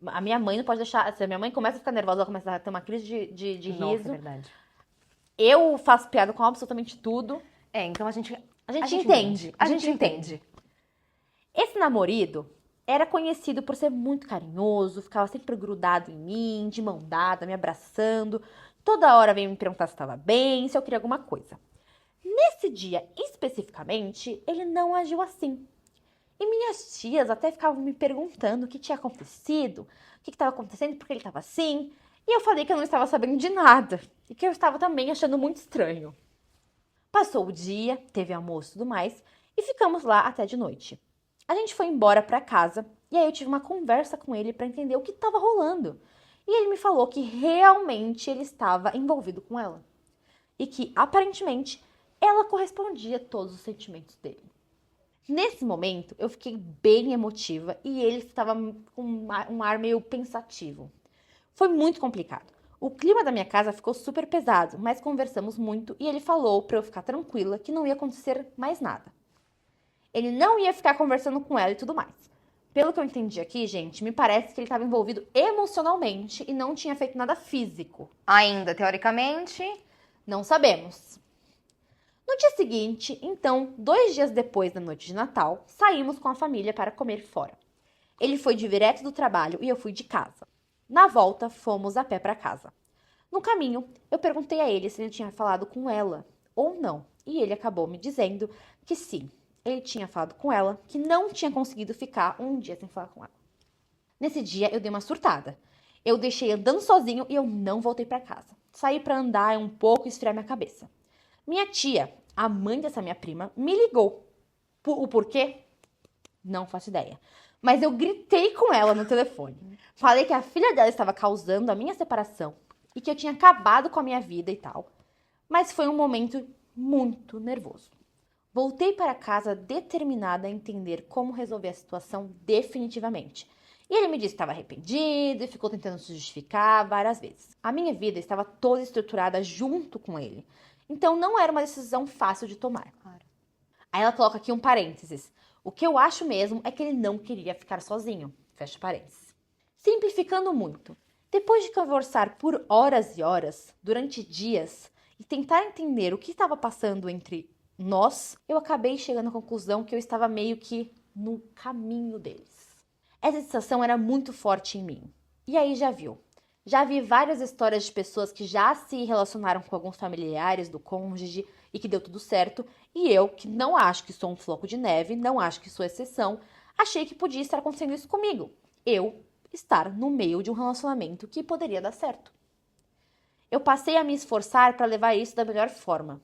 A minha mãe não pode deixar... Se a minha mãe começa a ficar nervosa, ela começa a ter uma crise de Nossa, riso. é verdade. Eu faço piada com absolutamente tudo. Então a gente entende. A gente entende. Esse namorado era conhecido por ser muito carinhoso, ficava sempre grudado em mim, de mão dada, me abraçando. Toda hora veio me perguntar se estava bem, se eu queria alguma coisa. Nesse dia, especificamente, ele não agiu assim. E minhas tias até ficavam me perguntando o que tinha acontecido, o que estava acontecendo, porque ele estava assim. E eu falei que eu não estava sabendo de nada e que eu estava também achando muito estranho. Passou o dia, teve almoço e tudo mais, e ficamos lá até de noite. A gente foi embora para casa e aí eu tive uma conversa com ele para entender o que estava rolando. E ele me falou que realmente ele estava envolvido com ela. E que, aparentemente, ela correspondia a todos os sentimentos dele. Nesse momento, eu fiquei bem emotiva e ele estava com um ar meio pensativo. Foi muito complicado. O clima da minha casa ficou super pesado, mas conversamos muito e ele falou para eu ficar tranquila que não ia acontecer mais nada. Ele não ia ficar conversando com ela e tudo mais. Pelo que eu entendi aqui, gente, me parece que ele estava envolvido emocionalmente e não tinha feito nada físico. Ainda, teoricamente, não sabemos. No dia seguinte, então, 2 dias depois da noite de Natal, saímos com a família para comer fora. Ele foi direto do trabalho e eu fui de casa. Na volta, fomos a pé para casa. No caminho, eu perguntei a ele se ele tinha falado com ela ou não, e ele acabou me dizendo que sim, ele tinha falado com ela, que não tinha conseguido ficar um dia sem falar com ela. Nesse dia, eu dei uma surtada. Eu deixei andando sozinho e eu não voltei para casa. Saí para andar um pouco e esfriar minha cabeça. Minha tia, a mãe dessa minha prima, me ligou. O porquê? Não faço ideia. Mas eu gritei com ela no telefone. Falei que a filha dela estava causando a minha separação e que eu tinha acabado com a minha vida e tal. Mas foi um momento muito nervoso. Voltei para casa determinada a entender como resolver a situação definitivamente. E ele me disse que estava arrependido e ficou tentando se justificar várias vezes. A minha vida estava toda estruturada junto com ele. Então não era uma decisão fácil de tomar. Claro. Aí ela coloca aqui um parênteses. O que eu acho mesmo é que ele não queria ficar sozinho. Fecha parênteses. Simplificando muito. Depois de conversar por horas e horas, durante dias, e tentar entender o que estava passando entre nós, eu acabei chegando à conclusão que eu estava meio que no caminho deles. Essa sensação era muito forte em mim. E aí já viu. Já vi várias histórias de pessoas que já se relacionaram com alguns familiares do cônjuge e que deu tudo certo. E eu, que não acho que sou um floco de neve, não acho que sou exceção, achei que podia estar acontecendo isso comigo. Eu estar no meio de um relacionamento que poderia dar certo. Eu passei a me esforçar para levar isso da melhor forma.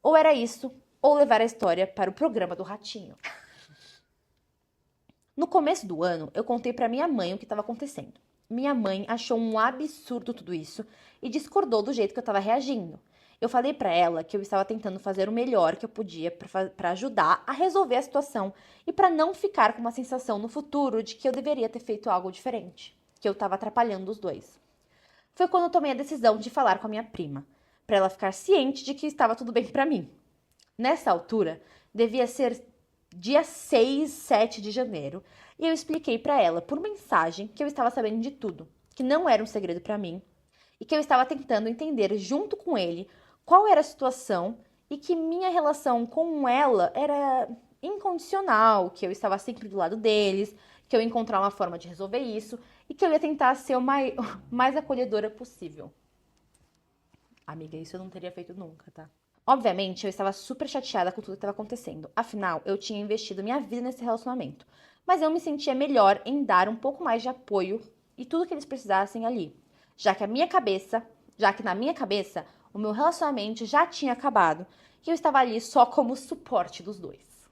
Ou era isso, ou levar a história para o programa do Ratinho. No começo do ano, eu contei para minha mãe o que estava acontecendo. Minha mãe achou um absurdo tudo isso e discordou do jeito que eu estava reagindo. Eu falei para ela que eu estava tentando fazer o melhor que eu podia para ajudar a resolver a situação e para não ficar com uma sensação no futuro de que eu deveria ter feito algo diferente, que eu estava atrapalhando os dois. Foi quando eu tomei a decisão de falar com a minha prima, para ela ficar ciente de que estava tudo bem para mim. Nessa altura, devia ser dia 6, 7 de janeiro, e eu expliquei para ela por mensagem que eu estava sabendo de tudo, que não era um segredo para mim, e que eu estava tentando entender junto com ele qual era a situação e que minha relação com ela era incondicional, que eu estava sempre do lado deles, que eu ia encontrar uma forma de resolver isso e que eu ia tentar ser o mais acolhedora possível. Amiga, isso eu não teria feito nunca, tá? Obviamente, eu estava super chateada com tudo que estava acontecendo. Afinal, eu tinha investido minha vida nesse relacionamento. Mas eu me sentia melhor em dar um pouco mais de apoio e tudo que eles precisassem ali. Já que na minha cabeça, o meu relacionamento já tinha acabado e eu estava ali só como suporte dos dois.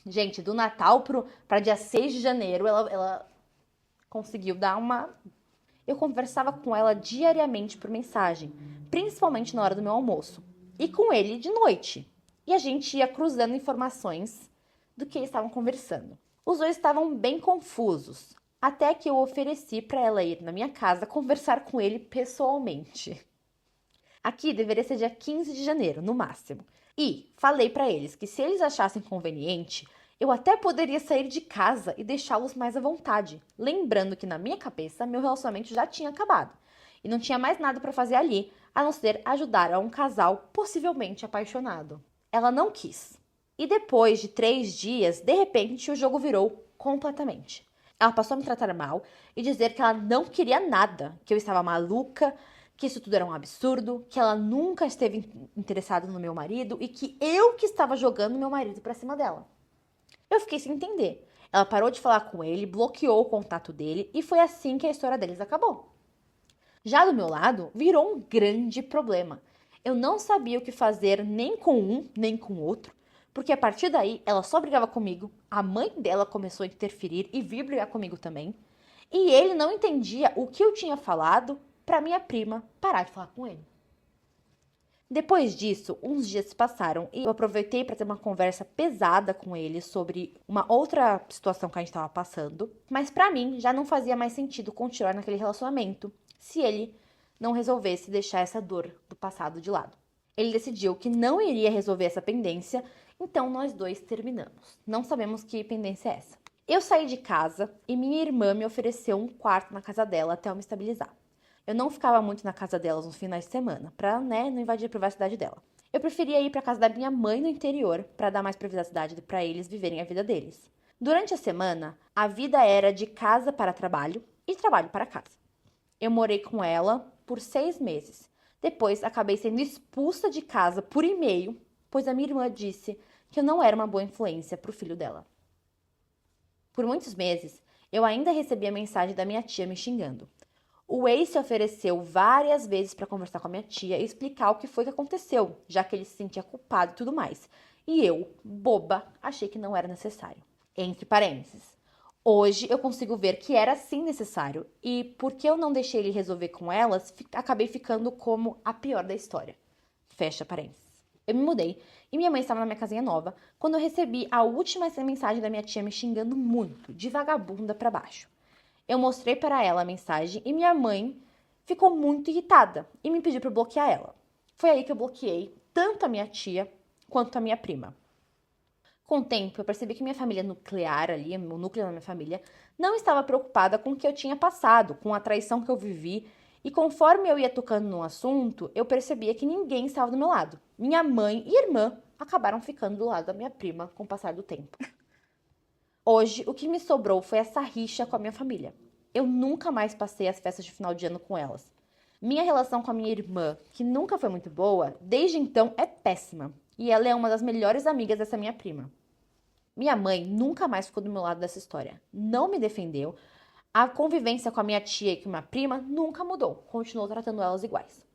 Gente, do Natal para dia 6 de janeiro, ela conseguiu dar uma... Eu conversava com ela diariamente por mensagem, principalmente na hora do meu almoço. E com ele de noite. E a gente ia cruzando informações do que eles estavam conversando. Os dois estavam bem confusos, até que eu ofereci para ela ir na minha casa conversar com ele pessoalmente. Aqui deveria ser dia 15 de janeiro, no máximo. E falei para eles que se eles achassem conveniente, eu até poderia sair de casa e deixá-los mais à vontade, lembrando que na minha cabeça meu relacionamento já tinha acabado e não tinha mais nada para fazer ali, a não ser ajudar a um casal possivelmente apaixonado. Ela não quis. E depois de 3 dias, de repente, o jogo virou completamente. Ela passou a me tratar mal e dizer que ela não queria nada, que eu estava maluca, que isso tudo era um absurdo, que ela nunca esteve interessada no meu marido e que eu que estava jogando meu marido pra cima dela. Eu fiquei sem entender. Ela parou de falar com ele, bloqueou o contato dele e foi assim que a história deles acabou. Já do meu lado, virou um grande problema. Eu não sabia o que fazer nem com um, nem com o outro, porque a partir daí ela só brigava comigo, a mãe dela começou a interferir e vir brigar comigo também, e ele não entendia o que eu tinha falado para minha prima parar de falar com ele. Depois disso, uns dias se passaram e eu aproveitei para ter uma conversa pesada com ele sobre uma outra situação que a gente estava passando, mas para mim já não fazia mais sentido continuar naquele relacionamento se ele não resolvesse deixar essa dor do passado de lado. Ele decidiu que não iria resolver essa pendência, então nós dois terminamos. Não sabemos que pendência é essa. Eu saí de casa e minha irmã me ofereceu um quarto na casa dela até eu me estabilizar. Eu não ficava muito na casa delas nos finais de semana, pra, não invadir a privacidade dela. Eu preferia ir pra casa da minha mãe no interior, pra dar mais privacidade pra eles viverem a vida deles. Durante a semana, a vida era de casa para trabalho e trabalho para casa. Eu morei com ela por 6 meses. Depois, acabei sendo expulsa de casa por e-mail, pois a minha irmã disse que eu não era uma boa influência pro filho dela. Por muitos meses, eu ainda recebia mensagem da minha tia me xingando. O ex se ofereceu várias vezes para conversar com a minha tia e explicar o que foi que aconteceu, já que ele se sentia culpado e tudo mais. E eu, boba, achei que não era necessário. Entre parênteses. Hoje eu consigo ver que era sim necessário e porque eu não deixei ele resolver com elas, acabei ficando como a pior da história. Fecha parênteses. Eu me mudei e minha mãe estava na minha casinha nova quando eu recebi a última mensagem da minha tia me xingando muito, de vagabunda para baixo. Eu mostrei para ela a mensagem e minha mãe ficou muito irritada e me pediu para bloquear ela. Foi aí que eu bloqueei tanto a minha tia quanto a minha prima. Com o tempo, eu percebi que minha família nuclear ali, o núcleo da minha família, não estava preocupada com o que eu tinha passado, com a traição que eu vivi. E conforme eu ia tocando no assunto, eu percebia que ninguém estava do meu lado. Minha mãe e irmã acabaram ficando do lado da minha prima com o passar do tempo. Hoje, o que me sobrou foi essa rixa com a minha família. Eu nunca mais passei as festas de final de ano com elas. Minha relação com a minha irmã, que nunca foi muito boa, desde então é péssima. E ela é uma das melhores amigas dessa minha prima. Minha mãe nunca mais ficou do meu lado dessa história. Não me defendeu. A convivência com a minha tia e com a minha prima nunca mudou. Continuou tratando elas iguais.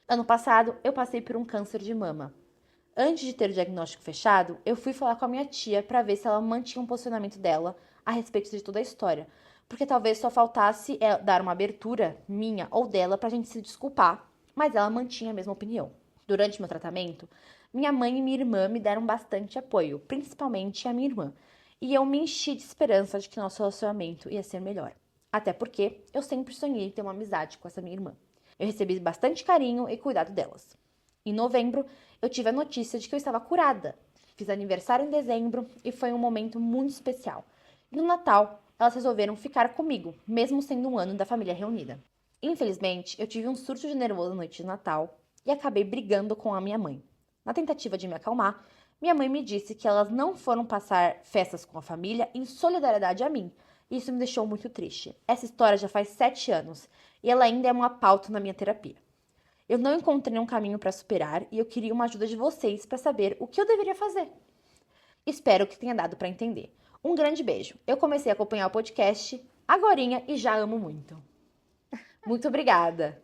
Ano passado, eu passei por um câncer de mama. Antes de ter o diagnóstico fechado, eu fui falar com a minha tia para ver se ela mantinha um posicionamento dela a respeito de toda a história. porque talvez só faltasse dar uma abertura minha ou dela pra gente se desculpar, mas ela mantinha a mesma opinião. Durante meu tratamento, minha mãe e minha irmã me deram bastante apoio, principalmente a minha irmã, e eu me enchi de esperança de que nosso relacionamento ia ser melhor. Até porque eu sempre sonhei ter uma amizade com essa minha irmã. Eu recebi bastante carinho e cuidado delas. Em novembro, eu tive a notícia de que eu estava curada. Fiz aniversário em dezembro e foi um momento muito especial. E no Natal, elas resolveram ficar comigo, mesmo sendo um ano da família reunida. Infelizmente, eu tive um surto de nervoso na noite de Natal e acabei brigando com a minha mãe. Na tentativa de me acalmar, minha mãe me disse que elas não foram passar festas com a família em solidariedade a mim. E isso me deixou muito triste. Essa história já faz 7 anos e ela ainda é uma pauta na minha terapia. Eu não encontrei um caminho para superar e eu queria uma ajuda de vocês para saber o que eu deveria fazer. Espero que tenha dado para entender. Um grande beijo. Eu comecei a acompanhar o podcast agorinha e já amo muito. Muito obrigada.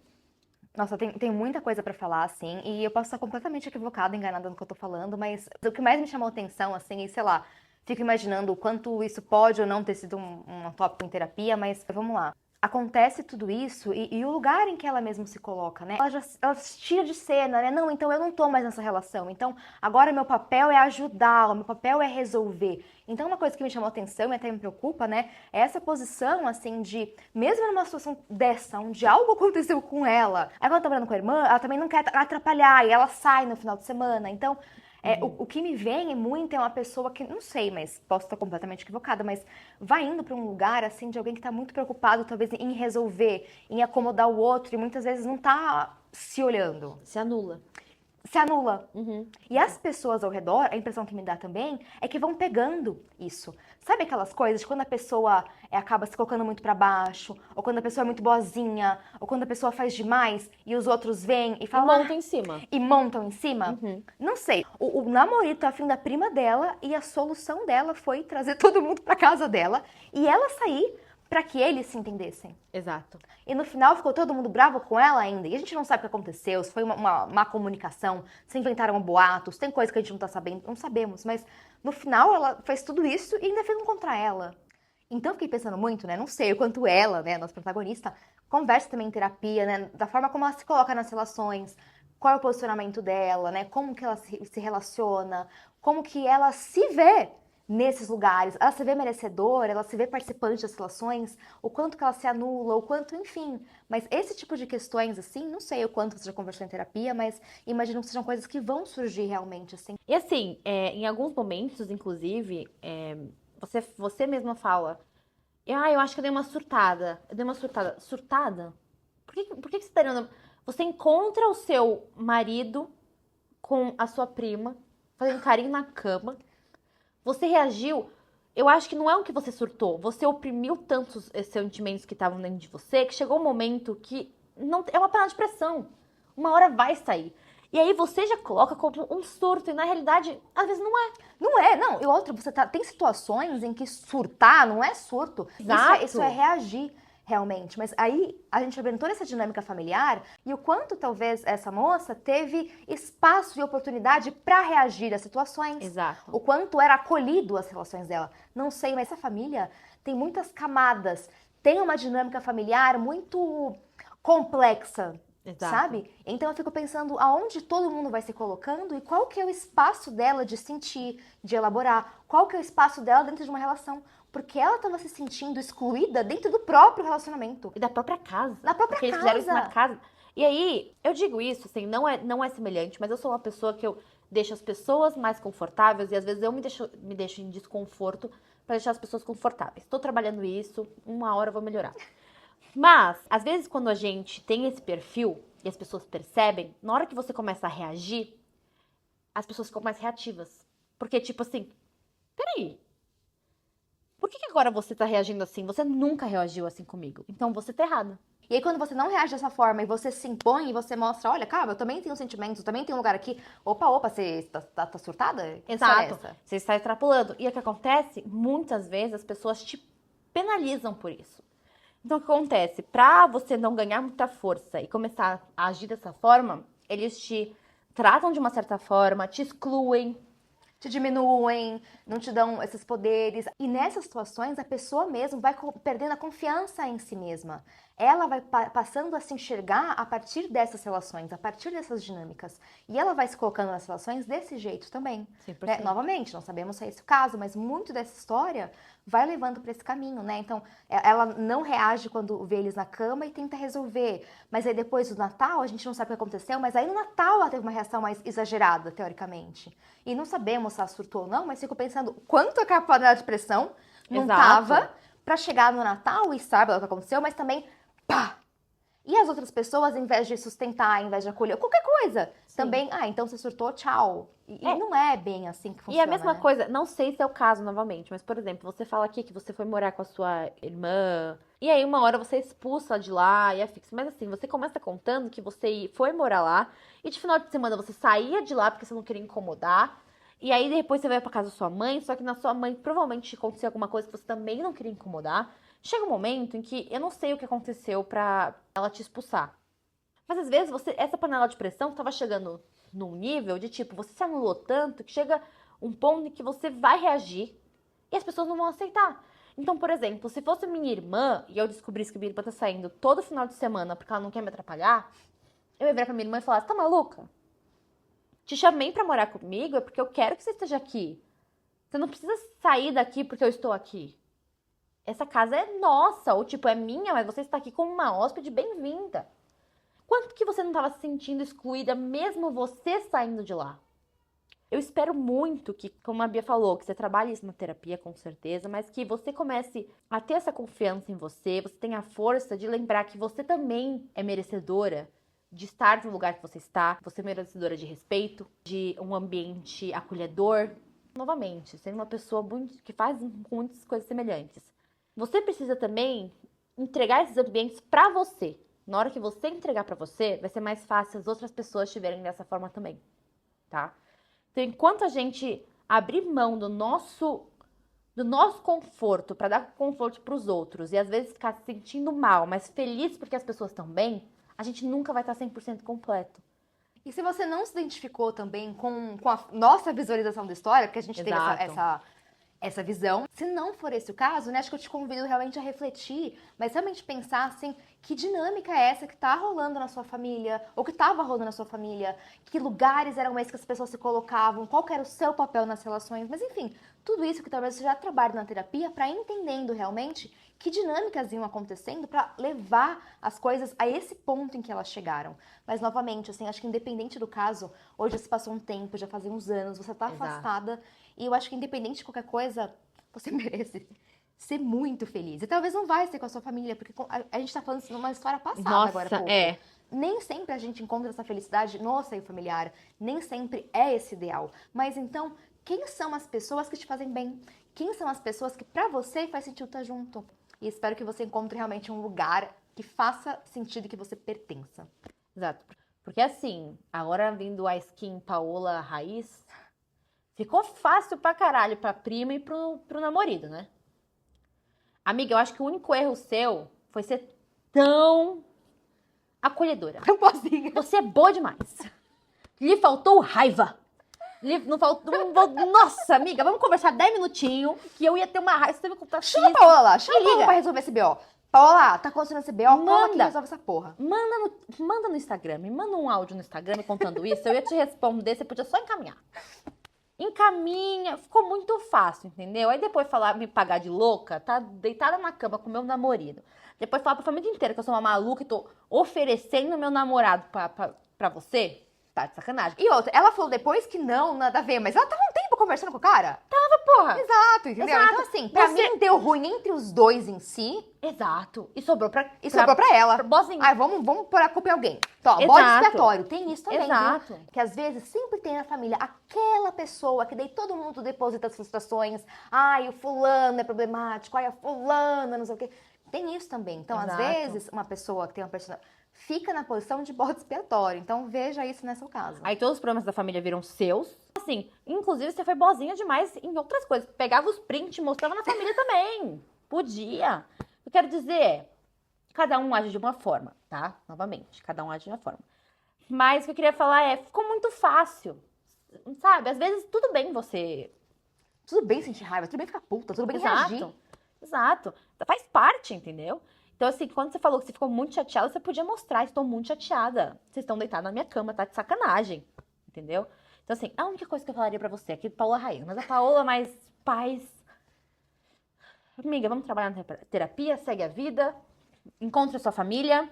Nossa, tem muita coisa pra falar, assim, e eu posso estar completamente equivocada, enganada no que eu tô falando, mas o que mais me chamou atenção, assim, e sei lá, fico imaginando o quanto isso pode ou não ter sido um tópico em terapia, mas vamos lá. Acontece tudo isso e o lugar em que ela mesma se coloca, né? Ela se tira de cena, né? Não, então eu não tô mais nessa relação. Então agora meu papel é ajudá-la, meu papel é resolver. Então uma coisa que me chamou atenção e até me preocupa, né? É essa posição, assim, de mesmo numa situação dessa, onde algo aconteceu com ela, aí quando ela tá morando com a irmã, ela também não quer atrapalhar e ela sai no final de semana. Então o que me vem muito é uma pessoa que, não sei, mas posso estar completamente equivocada, mas vai indo para um lugar, assim, de alguém que está muito preocupado, talvez, em resolver, em acomodar o outro, e muitas vezes não tá se olhando. Se anula. Se anula. Uhum. E as pessoas ao redor, a impressão que me dá também é que vão pegando isso. Sabe aquelas coisas de quando a pessoa acaba se colocando muito pra baixo, ou quando a pessoa é muito boazinha, ou quando a pessoa faz demais e os outros vêm e E falam. monta em cima. E montam em cima? Uhum. Não sei. O namorado tá afim da prima dela e a solução dela foi trazer todo mundo pra casa dela e ela sair pra que eles se entendessem. Exato. E no final ficou todo mundo bravo com ela ainda. E a gente não sabe o que aconteceu, se foi uma má comunicação, se inventaram boatos, tem coisa que a gente não tá sabendo, não sabemos. Mas no final ela fez tudo isso e ainda fez um contra ela. Então eu fiquei pensando muito, né? Não sei o quanto ela, né, nossa protagonista, conversa também em terapia, né? Da forma como ela se coloca nas relações, qual é o posicionamento dela, né? Como que ela se relaciona, como que ela se vê nesses lugares, ela se vê merecedora, ela se vê participante das relações, o quanto que ela se anula, o quanto, enfim. Mas esse tipo de questões, assim, não sei o quanto você já conversou em terapia, mas imagino que sejam coisas que vão surgir realmente, assim. E assim, em alguns momentos, inclusive, você mesma fala, eu acho que eu dei uma surtada. Eu dei uma surtada. Surtada? Por que você tá dando... Você encontra o seu marido com a sua prima, fazendo carinho na cama. Você reagiu. Eu acho que não é o que você surtou. Você oprimiu tantos sentimentos que estavam dentro de você que chegou um momento que não é uma panela de pressão. Uma hora vai sair. E aí você já coloca como um surto. E na realidade, às vezes não é. Não é, não. E outra, tem situações em que surtar não é surto. Exato. Isso é reagir. Realmente, mas aí a gente vai vendo toda essa dinâmica familiar e o quanto talvez essa moça teve espaço e oportunidade para reagir às situações. Exato. O quanto era acolhido as relações dela. Não sei, mas essa família tem muitas camadas, tem uma dinâmica familiar muito complexa. Exato. Sabe? Então eu fico pensando aonde todo mundo vai se colocando e qual que é o espaço dela de sentir, de elaborar, qual que é o espaço dela dentro de uma relação. Porque ela estava se sentindo excluída dentro do próprio relacionamento. E da própria casa. Da própria Porque casa. eles fizeram isso na casa. E aí, eu digo isso, assim, não é semelhante, mas eu sou uma pessoa que eu deixo as pessoas mais confortáveis e às vezes eu me deixo em desconforto para deixar as pessoas confortáveis. Estou trabalhando isso, uma hora eu vou melhorar. Mas, às vezes, quando a gente tem esse perfil e as pessoas percebem, na hora que você começa a reagir, as pessoas ficam mais reativas. Porque, tipo assim, peraí, por que agora você tá reagindo assim? Você nunca reagiu assim comigo. Então você tá errada. E aí quando você não reage dessa forma e você se impõe e você mostra, olha, calma, eu também tenho sentimentos, eu também tenho um lugar aqui. Opa, você tá surtada? Que história é Exato. essa? Você está extrapolando. E o que acontece? Muitas vezes as pessoas te penalizam por isso. Então o que acontece? Pra você não ganhar muita força e começar a agir dessa forma, eles te tratam de uma certa forma, te excluem. te diminuem, não te dão esses poderes. E nessas situações, a pessoa mesmo vai perdendo a confiança em si mesma. Ela vai passando a se enxergar a partir dessas relações, a partir dessas dinâmicas. E ela vai se colocando nas relações desse jeito também. 100%. Né? Novamente, não sabemos se é esse o caso, mas muito dessa história vai levando para esse caminho, né? Então, ela não reage quando vê eles na cama e tenta resolver. Mas aí depois do Natal, a gente não sabe o que aconteceu, mas aí no Natal ela teve uma reação mais exagerada, teoricamente. E não sabemos se ela surtou ou não, mas fico pensando quanto a panela de pressão não Exato. tava pra chegar no Natal e sabe o que aconteceu, mas também pá! E as outras pessoas, em vez de sustentar, em vez de acolher, qualquer coisa, Sim. também, então você surtou, tchau. E não é bem assim que funciona, E a mesma né? coisa, não sei se é o caso novamente, mas, por exemplo, você fala aqui que você foi morar com a sua irmã, e aí uma hora você é expulsa de lá e é fixo. Mas assim, você começa contando que você foi morar lá, e de final de semana você saía de lá porque você não queria incomodar, e aí depois você vai pra casa da sua mãe, só que na sua mãe provavelmente aconteceu alguma coisa que você também não queria incomodar. Chega um momento em que eu não sei o que aconteceu pra ela te expulsar. Mas às vezes essa panela de pressão tava chegando num nível de tipo, você se anulou tanto que chega um ponto em que você vai reagir e as pessoas não vão aceitar. Então, por exemplo, se fosse minha irmã e eu descobrisse que minha irmã tá saindo todo final de semana porque ela não quer me atrapalhar, eu ia virar pra minha irmã e falar, você tá maluca? Te chamei pra morar comigo é porque eu quero que você esteja aqui. Você não precisa sair daqui porque eu estou aqui. Essa casa é nossa, ou tipo, é minha, mas você está aqui como uma hóspede bem-vinda. Quanto que você não estava se sentindo excluída, mesmo você saindo de lá? Eu espero muito que, como a Bia falou, que você trabalhe isso na terapia, com certeza, mas que você comece a ter essa confiança em você, você tenha a força de lembrar que você também é merecedora de estar no lugar que você está, você é merecedora de respeito, de um ambiente acolhedor. Novamente, sendo uma pessoa que faz muitas coisas semelhantes. Você precisa também entregar esses ambientes pra você. Na hora que você entregar pra você, vai ser mais fácil as outras pessoas estiverem dessa forma também, tá? Então, enquanto a gente abrir mão do nosso conforto pra dar conforto pros outros e às vezes ficar se sentindo mal, mas feliz porque as pessoas estão bem, a gente nunca vai estar 100% completo. E se você não se identificou também com a nossa visualização da história, porque a gente tem essa visão. Se não for esse o caso, né, acho que eu te convido realmente a refletir, mas realmente pensar, assim, que dinâmica é essa que tá rolando na sua família, ou que tava rolando na sua família, que lugares eram esses que as pessoas se colocavam, qual que era o seu papel nas relações, mas enfim, tudo isso que talvez você já trabalhe na terapia para entendendo realmente que dinâmicas iam acontecendo para levar as coisas a esse ponto em que elas chegaram. Mas, novamente, assim, acho que independente do caso, hoje já se passou um tempo, já fazem uns anos, você tá afastada, e eu acho que independente de qualquer coisa, você merece ser muito feliz. E talvez não vai ser com a sua família, porque a gente tá falando de uma história passada agora há pouco. Nem sempre a gente encontra essa felicidade no seio familiar, nem sempre é esse ideal. Mas então, quem são as pessoas que te fazem bem? Quem são as pessoas que pra você faz sentido estar junto? E espero que você encontre realmente um lugar que faça sentido e que você pertença. Exato. Porque assim, agora vindo a skin Paola Raiz, ficou fácil pra caralho pra prima e pro namorado, né? Amiga, eu acho que o único erro seu foi ser tão acolhedora. Tão boazinha. Você é boa demais. Lhe faltou raiva. Não faltou. Nossa, amiga, vamos conversar 10 minutinhos que eu ia ter uma raiva. Você teve que contar Chama a Paola lá, chama a Paola liga pra resolver esse BO. Paola, tá acontecendo esse BO, Paola que Manda. resolve essa porra. Manda no Instagram, me manda um áudio no Instagram contando isso. Eu ia te responder, você podia só encaminhar. Encaminha, ficou muito fácil, entendeu? Aí depois falar, me pagar de louca, tá deitada na cama com meu namorado. Depois falar pra família inteira que eu sou uma maluca e tô oferecendo meu namorado pra você. Tá de sacanagem. E outra, ela falou depois que não, nada a ver, mas ela tava um tempo conversando com o cara. Porra. Exato, entendeu? Exato. Então assim, pra Você- mim deu ruim entre os dois em si Exato. E sobrou pra ela. bozinha. Ai, vamos pôr a culpa em alguém. Então, Exato. bode expiatório, tem isso também, Exato. viu? Que às vezes sempre tem na família aquela pessoa que daí todo mundo deposita as frustrações. Ai, o fulano é problemático, ai, a fulana, não sei o quê. Tem isso também. Então, às Exato. vezes, uma pessoa que tem uma personalidade fica na posição de bode expiatório. Então, veja isso nesse caso. Aí todos os problemas da família viram seus. Assim, inclusive você foi boazinha demais em outras coisas. Pegava os prints e mostrava na família também. Podia. Eu quero dizer, cada um age de uma forma, tá? Novamente, cada um age de uma forma. Mas o que eu queria falar ficou muito fácil. sabe? Às vezes tudo bem você... Tudo bem sentir raiva, tudo bem ficar puta, tudo bem reagir. Exato. Faz parte, entendeu? Então, assim, quando você falou que você ficou muito chateada, você podia mostrar, estou muito chateada. Vocês estão deitados na minha cama, tá de sacanagem. Entendeu? Então, assim, a única coisa que eu falaria pra você aqui, Paola Rainha, mas a Paola mais paz. Amiga, vamos trabalhar na terapia, segue a vida, encontre a sua família,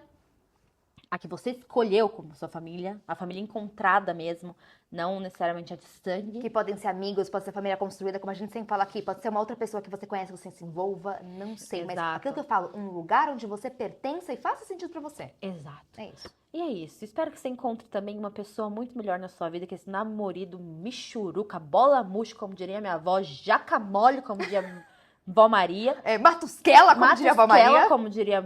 a que você escolheu como sua família, a família encontrada mesmo, não necessariamente a de sangue. Que podem ser amigos, pode ser família construída, como a gente sempre fala aqui, pode ser uma outra pessoa que você conhece, que você se envolva, não sei. Mas Exato. aquilo que eu falo, um lugar onde você pertença e faça sentido pra você. Exato. É isso. E é isso. Espero que você encontre também uma pessoa muito melhor na sua vida, que esse namorido michuruca, bola murcha, como diria minha avó, jaca mole, como diria vó Maria. Matusquela, como diria a Vó Maria. Como diria,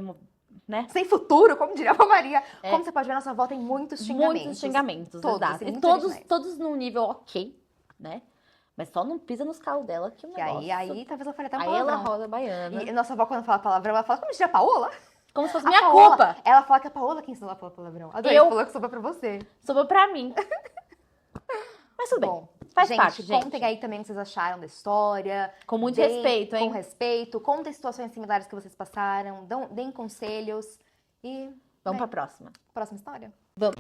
né? Sem futuro, como diria a Vó Maria. Como você pode ver, nossa avó tem muitos xingamentos. Muitos xingamentos, Todos, exato. assim, E muito todos, originais. todos num nível ok, né? Mas só não pisa nos calos dela que o Que negócio... aí talvez eu falei até um Aí ela palavrão. roda baiana. E nossa avó, quando fala palavrão, ela fala, como diria a Paola? Como se fosse A minha Paola, culpa. Ela fala que é a Paola quem ensinou ela a falar palavrão. Adorei, Eu- falou que sobrou pra você. Sobrou pra mim. Mas tudo bem. Bom, Faz gente, parte, gente. contem aí também o que vocês acharam da história. Com muito Deem- respeito, hein? Com respeito. Contem situações similares que vocês passaram. Deem conselhos. E Vamos pra próxima. próxima história. Vamos.